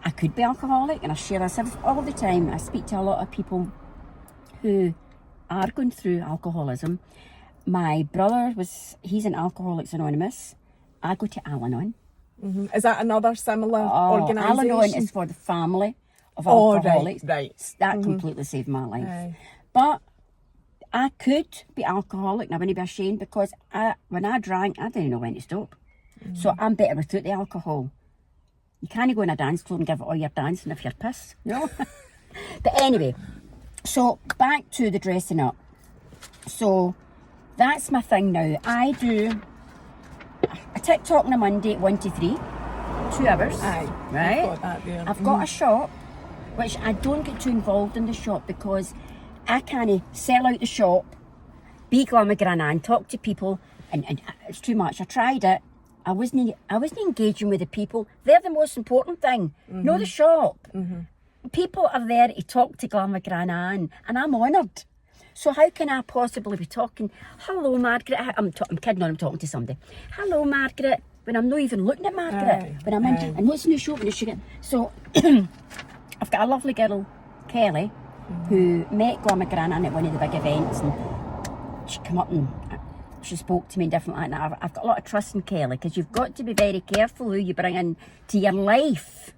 I could be alcoholic, and I share this all the time. I speak to a lot of people who are going through alcoholism. My brother he's in Alcoholics Anonymous. I go to Al-Anon. Is that another similar organisation? Al-Anon is for the family of Oh, alcoholics. right. That completely saved my life. Aye. But I could be alcoholic, and I wouldn't be ashamed, because when I drank, I didn't know when to stop. So I'm better without the alcohol. You can't go in a dance floor and give it all your dancing if you're pissed, no? But anyway, so back to the dressing up. So that's my thing now. I do a TikTok on a Monday at 1 to 3, 2 hours. Aye. Right? You've got that there. I've got a shop, which I don't get too involved in the shop because I can't sell out the shop, be Glamour Gran and talk to people, and it's too much. I tried it. I wasn't engaging with the people. They're the most important thing. Not the shop. People are there to talk to Glamour Gran and I'm honoured. So how can I possibly be talking, hello Margaret, I'm kidding on, I'm talking to somebody. Hello Margaret, when I'm not even looking at Margaret. Aye, When I'm in, and what's in the shop? And so I've got a lovely girl, Kelly, who met Glamour Gran at one of the big events, and she came up and she spoke to me and different like that. I've got a lot of trust in Kelly, because you've got to be very careful who you bring into your life.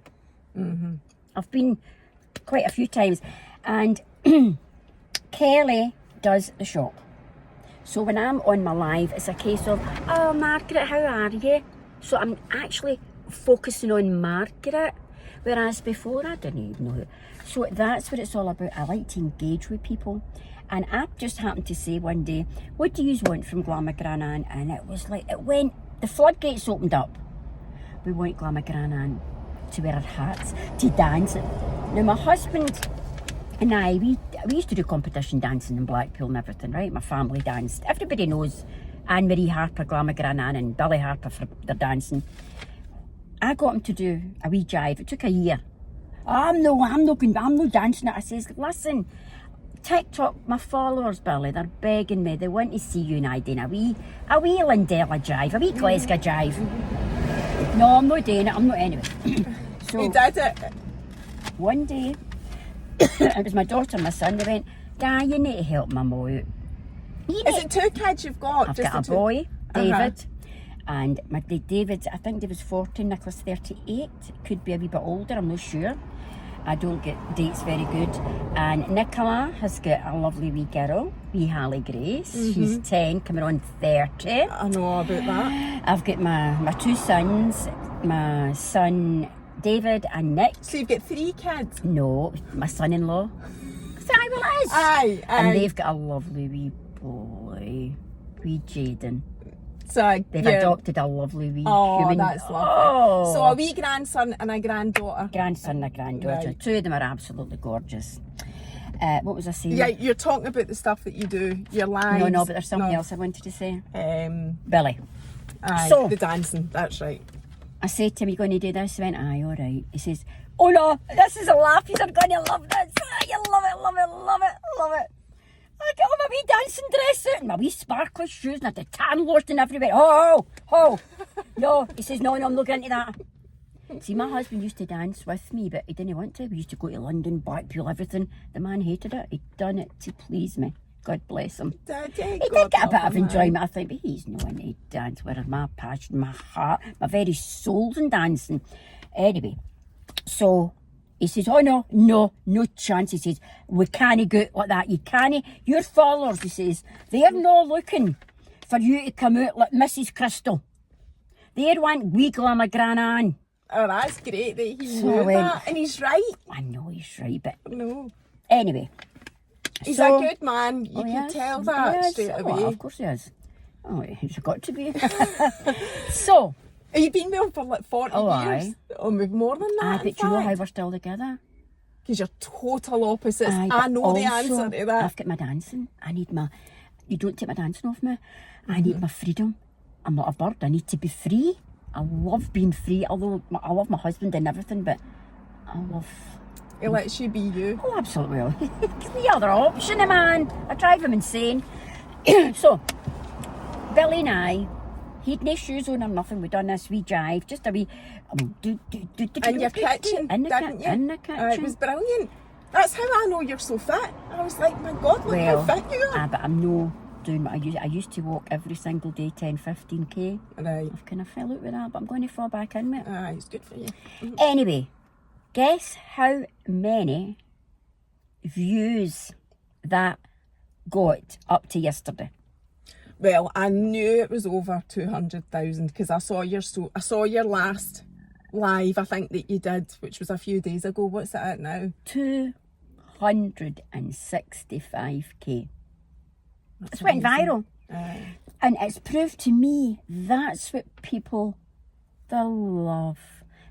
I've been quite a few times, and Kelly does the shop. So when I'm on my live, it's a case of, oh Margaret, how are you? So I'm actually focusing on Margaret, whereas before I didn't even know who. So that's what it's all about. I like to engage with people. And I just happened to say one day, what do you want from Glamour Gran? And it was like, the floodgates opened up. We want Glamour Gran to wear our hats, to dance. Now my husband and I, we used to do competition dancing in Blackpool and everything, right? My family danced. Everybody knows Anne-Marie Harper, Glamour Gran and Billy Harper for their dancing. I got him to do a wee jive. It took a year. I'm not dancing it. I says, listen, TikTok, my followers, Billy, they're begging me. They want to see you and I doing a wee Lindella jive, a wee Glasgow jive. No, I'm not doing it. I'm not anyway. So You did it. one day, it was my daughter and my son. They went, Dad, you need to help Mum out. Is it 2 kids you've got? I've Just got a the two? boy, David, and David, I think David's 14, Nicholas 38. Could be a wee bit older, I'm not sure. I don't get dates very good. And Nicola has got a lovely wee girl, wee Hallie Grace. She's 10, coming on 30. I know about that. I've got my 2 sons, my son David and Nick. So you've got 3 kids? No, my son-in-law. Simon is. Aye. And they've got a lovely wee boy, wee Jaden. So They've adopted a lovely wee human. That's lovely. Oh. So a wee grandson and a granddaughter. Grandson and a granddaughter. Right. 2 of them are absolutely gorgeous. What was I saying? Yeah, you're talking about the stuff that you do, your lives. No, but there's something else I wanted to say. Billy. Aye, So- the dancing, that's right. I said to him, you going to do this? He went, aye, all right. He says, oh no, this is a laugh. You're going to love this. Ah, you love it, love it, love it, love it. I got my wee dancing dress out and my wee sparkly shoes and I had the tan lotion everywhere. Oh. No, he says, no, I'm not getting into that. See, my husband used to dance with me, but he didn't want to. We used to go to London, Blackpool, everything. The man hated it. He'd done it to please me. God bless him. He did get a bit of enjoyment, I think, but he's no one to dance with. My passion, my heart, my very soul's in dancing. Anyway, so he says, oh no chance. He says, we can't go like that. You can't. Your followers, he says, they're not looking for you to come out like Mrs. Crystal. They want wee Glamour Gran. Oh, that's great that he So knew I went, that. And he's right. I know he's right, but No. anyway. He's So- a good man. You can yes, tell that yes, straight oh, away. of course he is. Oh, he's got to be. So, Have you been with him for like 40 Oh, years? aye. Or maybe more than that, but you know how we're still together? Because you're total opposites. Aye, I but know the also, answer to that. I've got my dancing. I need my... You don't take my dancing off me. I need my freedom. I'm not a bird. I need to be free. I love being free, although I love my husband and everything, but I love... It lets you be you. Oh, absolutely. The other option, man. I drive him insane. So, Billy and I, he'd no shoes on or nothing. We done this wee drive, just a wee... In your kitchen, didn't you? In the kitchen. It was brilliant. That's how I know you're so fit. I was like, my God, look how fit you are. But I'm no doing what I used to walk every single day, 10, 15k. Right. I've kind of fell out with that, but I'm going to fall back in with it. It's good for you. Mm-hmm. Anyway, guess how many views that got up to yesterday? Well, I knew it was over 200,000 because I saw your last live, I think, that you did, which was a few days ago. What's it at now? 265k. It's went viral. And it's proved to me that's what people, they love.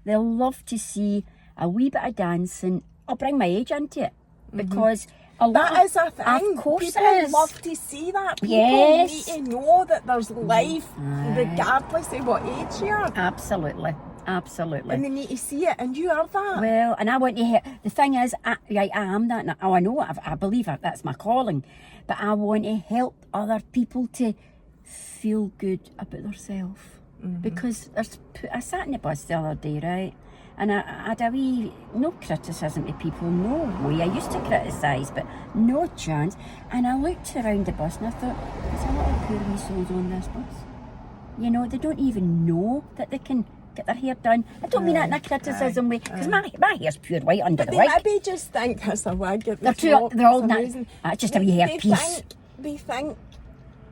They love to see a wee bit of dancing. I'll bring my age into it because that is a thing. Of course People it is. love to see that. People Yes. need to know that there's life regardless of what age you are. Absolutely. Absolutely. And they need to see it, and you are that. Well, and I want to hear, the thing is, I am that, and I know, I believe that's my calling, but I want to help other people to feel good about themselves. Because I sat in the bus the other day, right, and I had a wee, no criticism to people, no way. I used to criticise, but no chance. And I looked around the bus and I thought, there's a lot of poor wee souls on this bus. You know, they don't even know that they can get their hair done. I don't mean that in a criticism way, because my hair's pure white under the wig. Maybe just think it's a wig. They're all just a wee hair piece. They think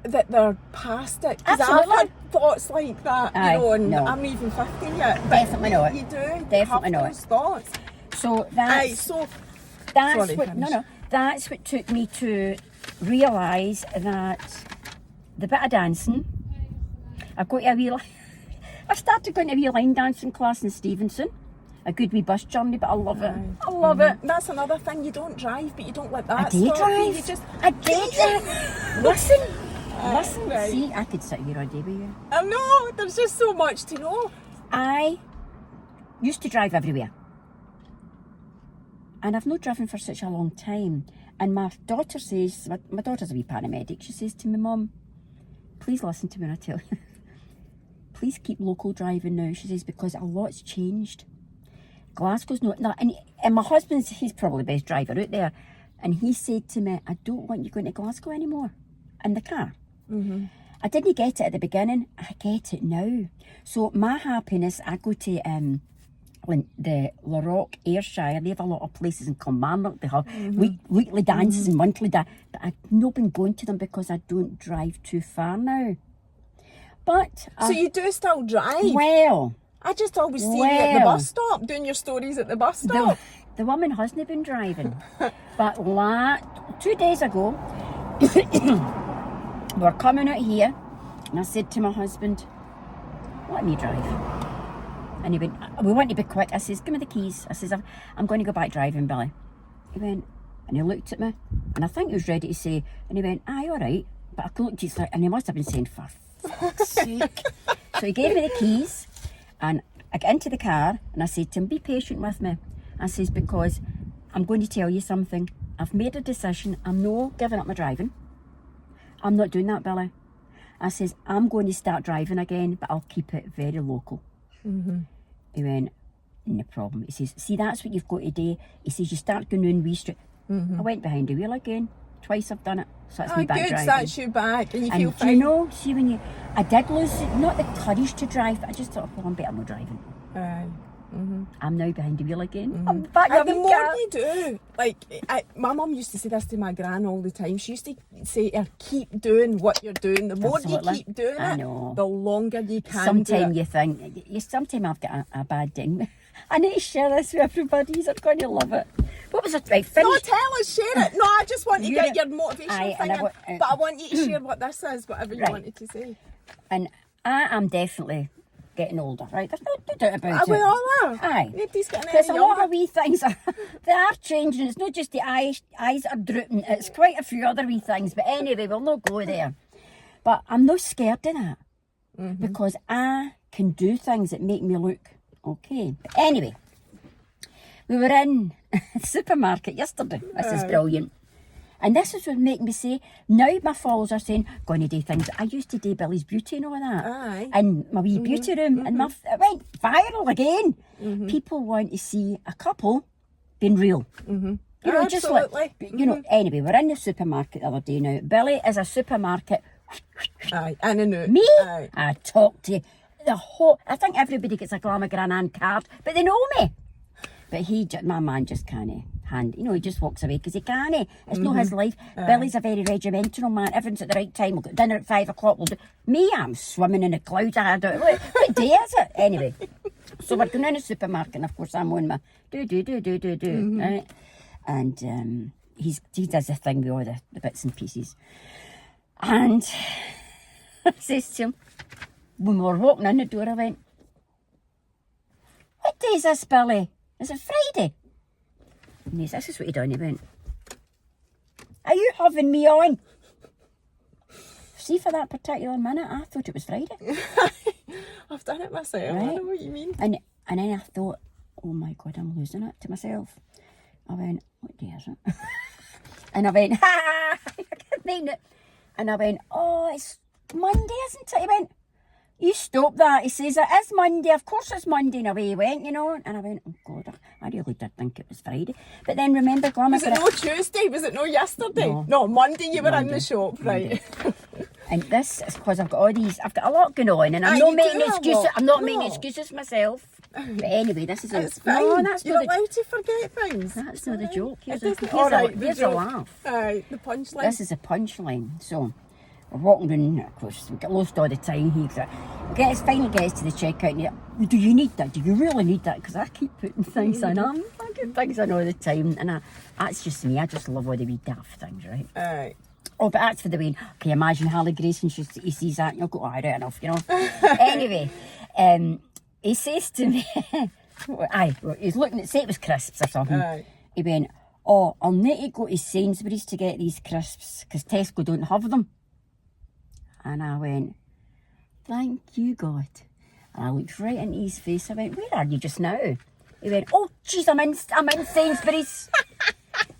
that they're past it. Because Absolutely. I've had thoughts like that, you know, and no. I'm even 50 yet. But Definitely not. You do. Definitely have not. those thoughts. So that's that's what took me to realise that the bit of dancing, I started going to a wee line dancing class in Stevenson. A good wee bus journey, but I love it. I love it. That's another thing. You don't drive, but you don't let that I do stop drive. you. You just I do drive. Listen. Right. See, I could sit here all day with you. I know. There's just so much to know. I used to drive everywhere. And I've not driven for such a long time. And my daughter says, my daughter's a wee paramedic, she says to me, Mum, please listen to me when I tell you. Please keep local driving now, she says, because a lot's changed. Glasgow's not, and my husband's, he's probably the best driver out there. And he said to me, I don't want you going to Glasgow anymore in the car. I didn't get it at the beginning, I get it now. So my happiness, I go to the Larrock, Ayrshire, they have a lot of places in Kilmarnock, they have weekly dances and monthly dances, but I've not been going to them because I don't drive too far now. But so you do still drive? Well, I just always see you at the bus stop, doing your stories at the bus stop. The woman hasn't been driving. But 2 days ago, we're coming out here, and I said to my husband, let me drive. And he went, we want to be quick. I says, give me the keys. I says, I'm going to go back driving, Billy. He went, and he looked at me, and I think he was ready to say, and he went, aye, all right. But I looked just like, and he must have been saying, for fuck's sake. So he gave me the keys, and I got into the car, and I said to him, be patient with me. I says, because I'm going to tell you something. I've made a decision. I'm not giving up my driving. I'm not doing that, Billy. I says, I'm going to start driving again, but I'll keep it very local. He went, no problem. He says, see, that's what you've got to do. He says, you start going on Wee Street. I went behind the wheel again. Twice I've done it. So that's me back good, driving. that's you back, and you feel fine. Do you know, see when I did lose, not the courage to drive, but I just thought, well, I'm better not driving. I'm now behind the wheel again. I'm back And the more you do, like, my mum used to say this to my gran all the time. She used to say to her, keep doing what you're doing. The more you keep doing it, the longer you can Sometimes you think, sometimes I've got a bad thing. I need to share this with everybody. You're going to love it. What was it? Right, finish. No, tell us, share it. No, I just want to get your motivational thing in. But I want you to share what this is, whatever you wanted to say. And I am definitely getting older, right? There's no doubt about it. We all are. Aye. Nobody's getting any There's a younger. lot of wee things. They are changing. It's not just the eyes are drooping. It's quite a few other wee things. But anyway, we'll not go there. But I'm not scared of that. Because I can do things that make me look okay. But anyway, we were in a supermarket yesterday. This is brilliant. And this is what make me say, now my followers are saying, going to do things. I used to do Billy's Beauty and all that. Aye. In my wee beauty room. And it went viral again. People want to see a couple being real. You know, Absolutely. just like, you know, anyway, we're in the supermarket the other day now. Billy is a supermarket. Aye, in and out. Me? Aye. I talk to the whole, I think everybody gets a Glamour Gran card, but they know me. But my man just can't hand, you know, he just walks away because he can't. It's not his life. Billy's a very regimental man. Everything's at the right time. We'll get dinner at 5 o'clock. We'll do. Me, I'm swimming in the clouds. I had it. What day is it? Anyway, so we're going in the supermarket, and of course I'm on my right? And he does the thing with all the bits and pieces. And I says to him, when we were walking in the door, I went, what day is this, Billy? Is it Friday? And this is what he done. He went, are you having me on? See, for that particular minute, I thought it was Friday. I've done it myself. Right? I know what you mean. And then I thought, oh my God, I'm losing it to myself. I went, what day is it? And I went, ha! I can't mean it. And I went, oh, it's Monday, isn't it? He went, you stop that. He says, it is Monday. Of course it's Monday. And away he went, you know. And I went, oh God, I really did think it was Friday. But then remember, Glamour... Was it no Tuesday? Was it no yesterday? No, Monday you were in the shop, right? And this is because I've got a lot going on, and I'm not making excuses. I'm not making excuses myself. But anyway, this is it's fine. No, that's You're allowed to forget things. That's not the joke. Here's Here's a laugh. Aye, the punchline. This is a punchline. So we're walking around, of course, we get lost all the time. He finally gets to the checkout, and do you need that? Do you really need that? Because I keep putting things in. I'm fucking things in all the time, and that's just me. I just love all the wee daft things, right? Aye. Oh, but that's for the way. Can you imagine Harley Grayson? He sees that, and you'll go, right enough, you know. Anyway, he says to me, he's looking at, say it was crisps or something. Aye. He went, oh, I'll need to go to Sainsbury's to get these crisps because Tesco don't have them. And I went, thank you, God. And I looked right into his face. I went, where are you just now? He went, oh, jeez, I'm in Sainsbury's.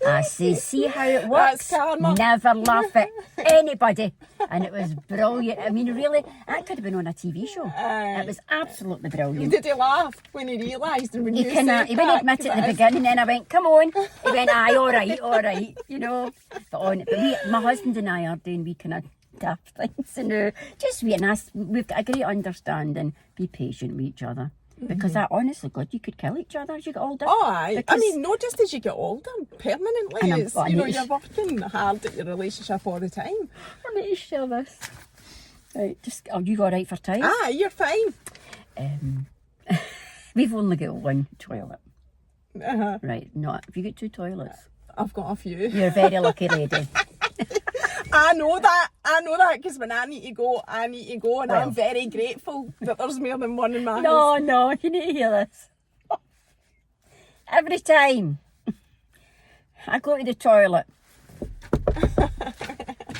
I say, see how it works? Never laugh at anybody. And it was brilliant. I mean, really, that could have been on a TV show. It was absolutely brilliant. Did he laugh when he realised? And when he wouldn't admit it at the beginning, then I went, come on. He went, aye, all right, you know. But my husband and I are doing wee kind of daft things. And just wait, and we've got a great understanding. Be patient with each other. Because honestly, God, you could kill each other as you get older. Oh, aye. I mean, not just as you get older, permanently. It's, you're working hard at your relationship all the time. I need to share this. Right, are you all right for time? Aye, you're fine. We've only got one toilet. Uh-huh. Right, have you got two toilets? I've got a few. You're a very lucky lady. I know that because when I need to go, and I'm very grateful that there's more than one in my house. No, you need to hear this. Every time I go to the toilet,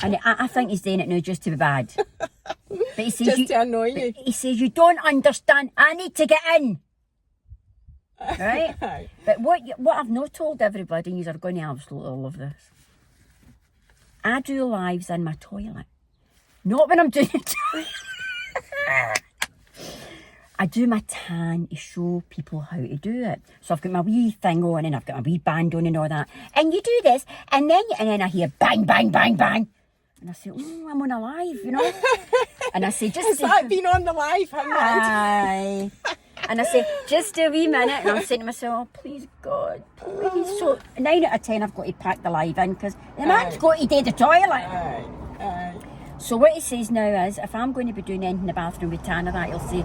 and I think he's doing it now just to be bad. But he says just to annoy you. He says, you don't understand, I need to get in. Right? But what I've not told everybody, and you are going to absolutely love this. I do lives in my toilet. Not when I'm doing it. I do my tan to show people how to do it. So I've got my wee thing on, and I've got my wee band on and all that. And you do this, and then I hear bang, bang, bang, bang. And I say, oh, I'm on a live, you know. And I say, has that been on the live? Aye. And I say, just a wee minute. And I'm saying to myself, oh, please, God, please. So 9 out of 10, I've got to pack the live in because the man's got to do the toilet. Aye. So what he says now is, if I'm going to be doing anything in the bathroom with Tana, that he'll say,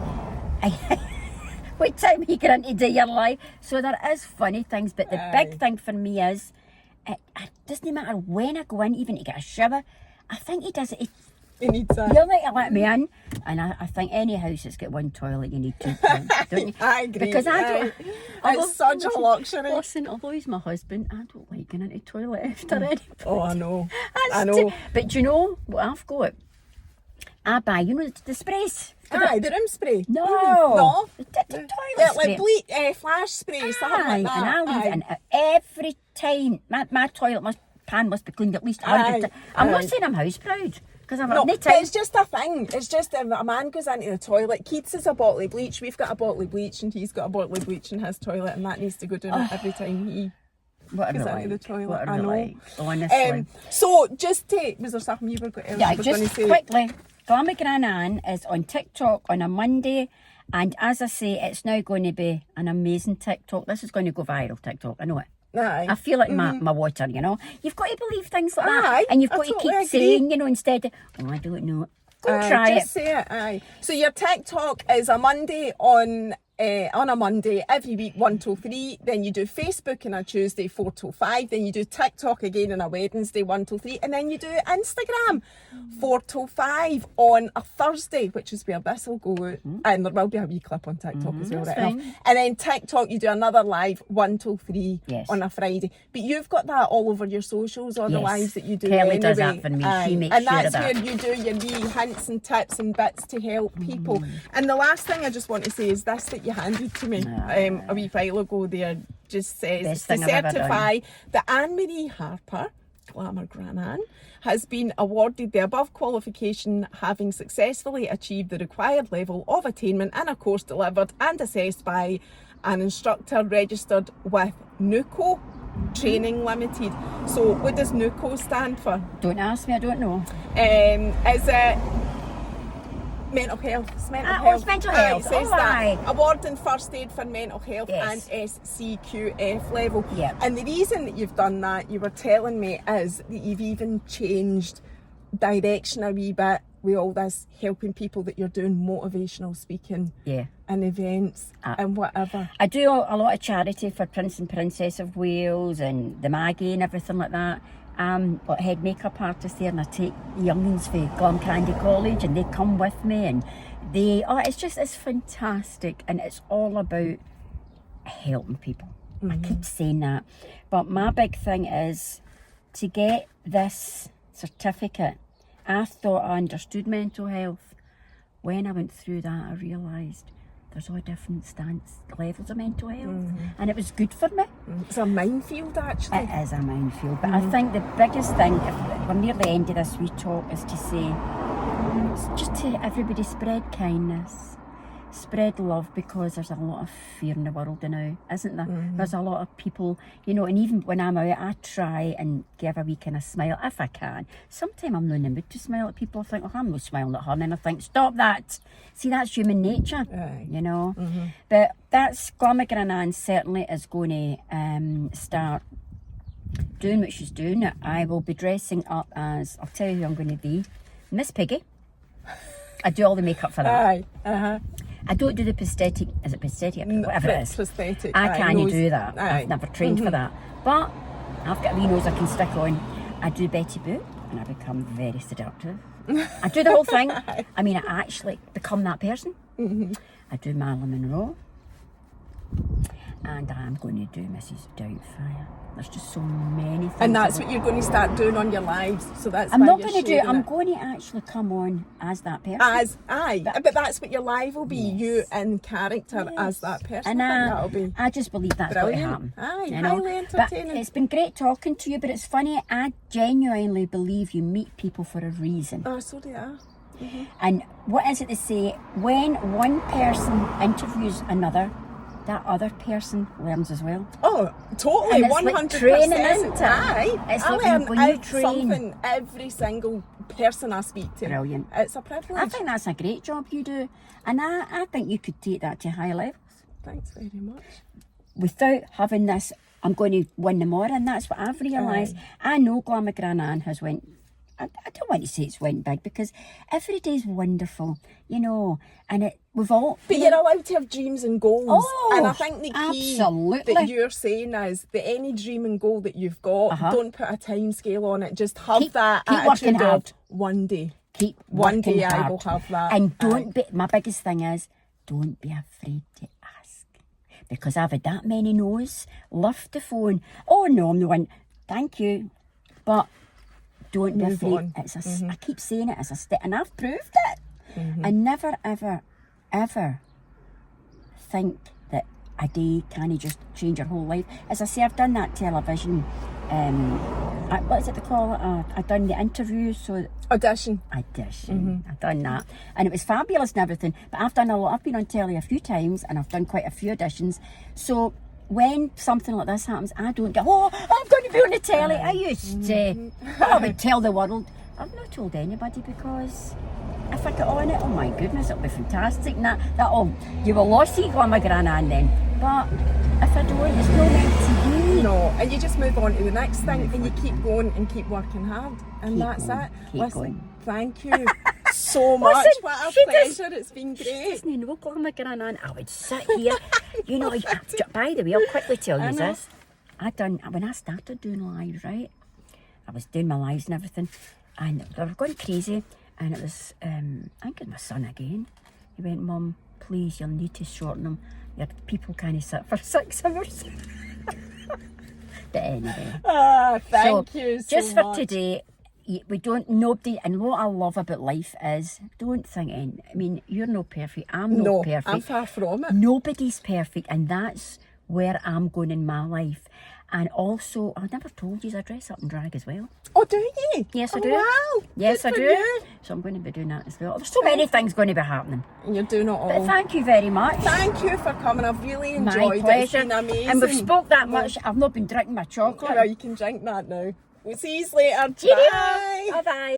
what time are you going to do your live? So there is funny things, but the big thing for me is, it doesn't matter when I go in, even to get a shower, I think he does it. He needs that. You'll like to let me in, and I think any house that's got one toilet, you need two toilets, don't you? I agree. Because I don't. It's such a luxury. Listen, although he's my husband, I don't like going into the toilet after anybody. Oh, I know. I know. But you know what I've got? I buy, you know, the sprays. Aye, the room spray. No. No. The toilet Yeah, spray. like flash spray, something like that. And I'll leave Aye. it in every time. My toilet pan must be cleaned at least 100 Aye, times. I'm not aye. saying I'm house proud, because I've No, no but time. it's just a thing. It's just if a man goes into the toilet, Keats has a bottle of bleach, we've got a bottle of bleach, and he's got a bottle of bleach in his toilet, and that needs to go down every time he What goes are into the they toilet. What I are know. they honestly. So just to, was there something you were going Yeah, to just say? quickly, Glamour Gran Ann is on TikTok on a Monday, and as I say, it's now going to be an amazing TikTok. This is going to go viral, TikTok, I know it. Aye. I feel it in my water, you know. You've got to believe things like Aye, that, and you've I got to totally keep agree. saying, you know, instead of, oh, I don't know. Go and try it. Just say it, aye. So your TikTok is a Monday on a Monday every week 1 till 3. Then you do Facebook on a Tuesday 4 till 5. Then you do TikTok again on a Wednesday 1 till 3, and then you do Instagram 4 till 5 on a Thursday, which is where this will go out. And there will be a wee clip on TikTok as well, that's right fine. enough. And then TikTok you do another live 1 till 3 Yes. on a Friday. But you've got that all over your socials, all the Yes. lives that you do. Kelly anyway. does that for me. She Aye. makes and sure of that's that. where you do your wee hints and tips and bits to help people. And the last thing I just want to say is this that you handed to me a wee while ago there just says Best to thing I've ever certify that Anne-Marie Harper, Glamour Gran Ann, has been awarded the above qualification, having successfully achieved the required level of attainment in a course delivered and assessed by an instructor registered with NUCO Training Limited. So what does NUCO stand for? Don't ask me, I don't know. Is it mental health? It's mental health. It's mental Aye, health. it says Oh, aye. that. Award in first aid for mental health Yes. and SCQF level. Yep. And the reason that you've done that, you were telling me, is that you've even changed direction a wee bit with all this, helping people that you're doing motivational speaking Yeah. and events and whatever. I do a lot of charity for Prince and Princess of Wales and the Maggie and everything like that. Got head makeup artist there, and I take the youngins for Glam Candy College, and they come with me, and it's fantastic, and it's all about helping people. I keep saying that, but my big thing is to get this certificate. I thought I understood mental health. When I went through that, I realised there's all different levels of mental health, and it was good for me. It's a minefield, actually. It is a minefield, but I think the biggest thing, if we're near the end of this wee talk, is to say, just to everybody, spread kindness, spread love, because there's a lot of fear in the world now, isn't there? There's a lot of people, you know, and even when I'm out, I try and give a wee kind of smile if I can. Sometimes I'm not in the mood to smile at people. I think, oh, I'm not smiling at her, and then I think, stop that. See, that's human nature, you know. But that's Glamour Gran Ann certainly is going to start doing what she's doing. I will be dressing up as, I'll tell you who I'm going to be, Miss Piggy. I do all the makeup for that. Aye, I don't do the prosthetic, is it prosthetic? Whatever it is. Prosthetic. I aye, can't nose. do that. Aye. I've never trained for that. But I've got a wee nose I can stick on. I do Betty Boop, and I become very seductive. I do the whole thing. I mean, I actually become that person. I do Marilyn Monroe. And I'm going to do Mrs. Doubtfire. There's just so many things. And that's what you're going to start doing on your lives. So that's I'm why not you're going to do it. sharing I'm it. going to actually come on as that person. But that's what your live will be. You in character as that person. And I think that'll be I just believe that's going to brilliant. happen. Aye, you know? highly But entertaining. it's been great talking to you, but it's funny, I genuinely believe you meet people for a reason. Oh, so they are. And what is it they say? When one person interviews another, that other person learns as well. Oh, totally, And it's 100%. like training, isn't it? Aye. It's I like learn when you train. something every single person I speak to. Brilliant. It's a privilege. I think that's a great job you do. And I think you could take that to high levels. Thanks very much. Without having this, I'm going to win them all, and that's what I've realised. I know Glamour Gran Ann has went, I don't want to say it's went big, because every day's wonderful, you know, and we've all... But you're allowed to have dreams and goals. Oh, and I think the key absolutely. that you're saying is that any dream and goal that you've got, don't put a time scale on it. Just have Keep that working attitude hard. of one day. Keep One working day hard. I will have that. And don't be, my biggest thing is, don't be afraid to ask. Because I've had that many no's, left the phone, oh no, I'm the one, thank you. But don't be Move afraid. on. It's I keep saying it as a step, and I've proved it. And never, ever, ever think that a day can just change your whole life. As I say, I've done that television, what is it they call it? I've done the interviews, so Audition. I've done that, and it was fabulous and everything. But I've done a lot. I've been on telly a few times, and I've done quite a few auditions. So when something like this happens, I don't go, oh, I'm going to be on the telly. I used to, I would tell the world. I've not told anybody, because if I get on it, oh my goodness, it'll be fantastic. And you will lost see Glamour Gran then. But if I don't, it's not meant to be. No, and you just move on to the next thing, and you keep going and keep working hard, and that's it. Keep going. Thank you so much. Listen, what a pleasure. It's been She great. doesn't know Glamour Gran. I would sit here, by the way, I'll quickly tell you this. When I started doing lives, right, I was doing my lives and everything, and they were going crazy, and it was, I think it was my son again. He went, Mum, please, you'll need to shorten them. Your people can't sit for 6 hours. But anyway. Thank you so just much. for today, nobody, and what I love about life is, don't think, I mean, you're not perfect, I'm not perfect. I'm far from it. Nobody's perfect, and that's where I'm going in my life. And also, I never told you, I dress up in drag as well. Oh, do you? Yes, I do. Wow. Yes, Good I for do. you. So I'm going to be doing that as well. There's so many things going to be happening. And you're doing it all. But thank you very much. Thank you for coming. I've really My enjoyed pleasure. it. It's been amazing. And we've spoke that much. I've not been drinking my chocolate. Well, you can drink that now. We'll see you later. Cheerio. Bye. Bye-bye.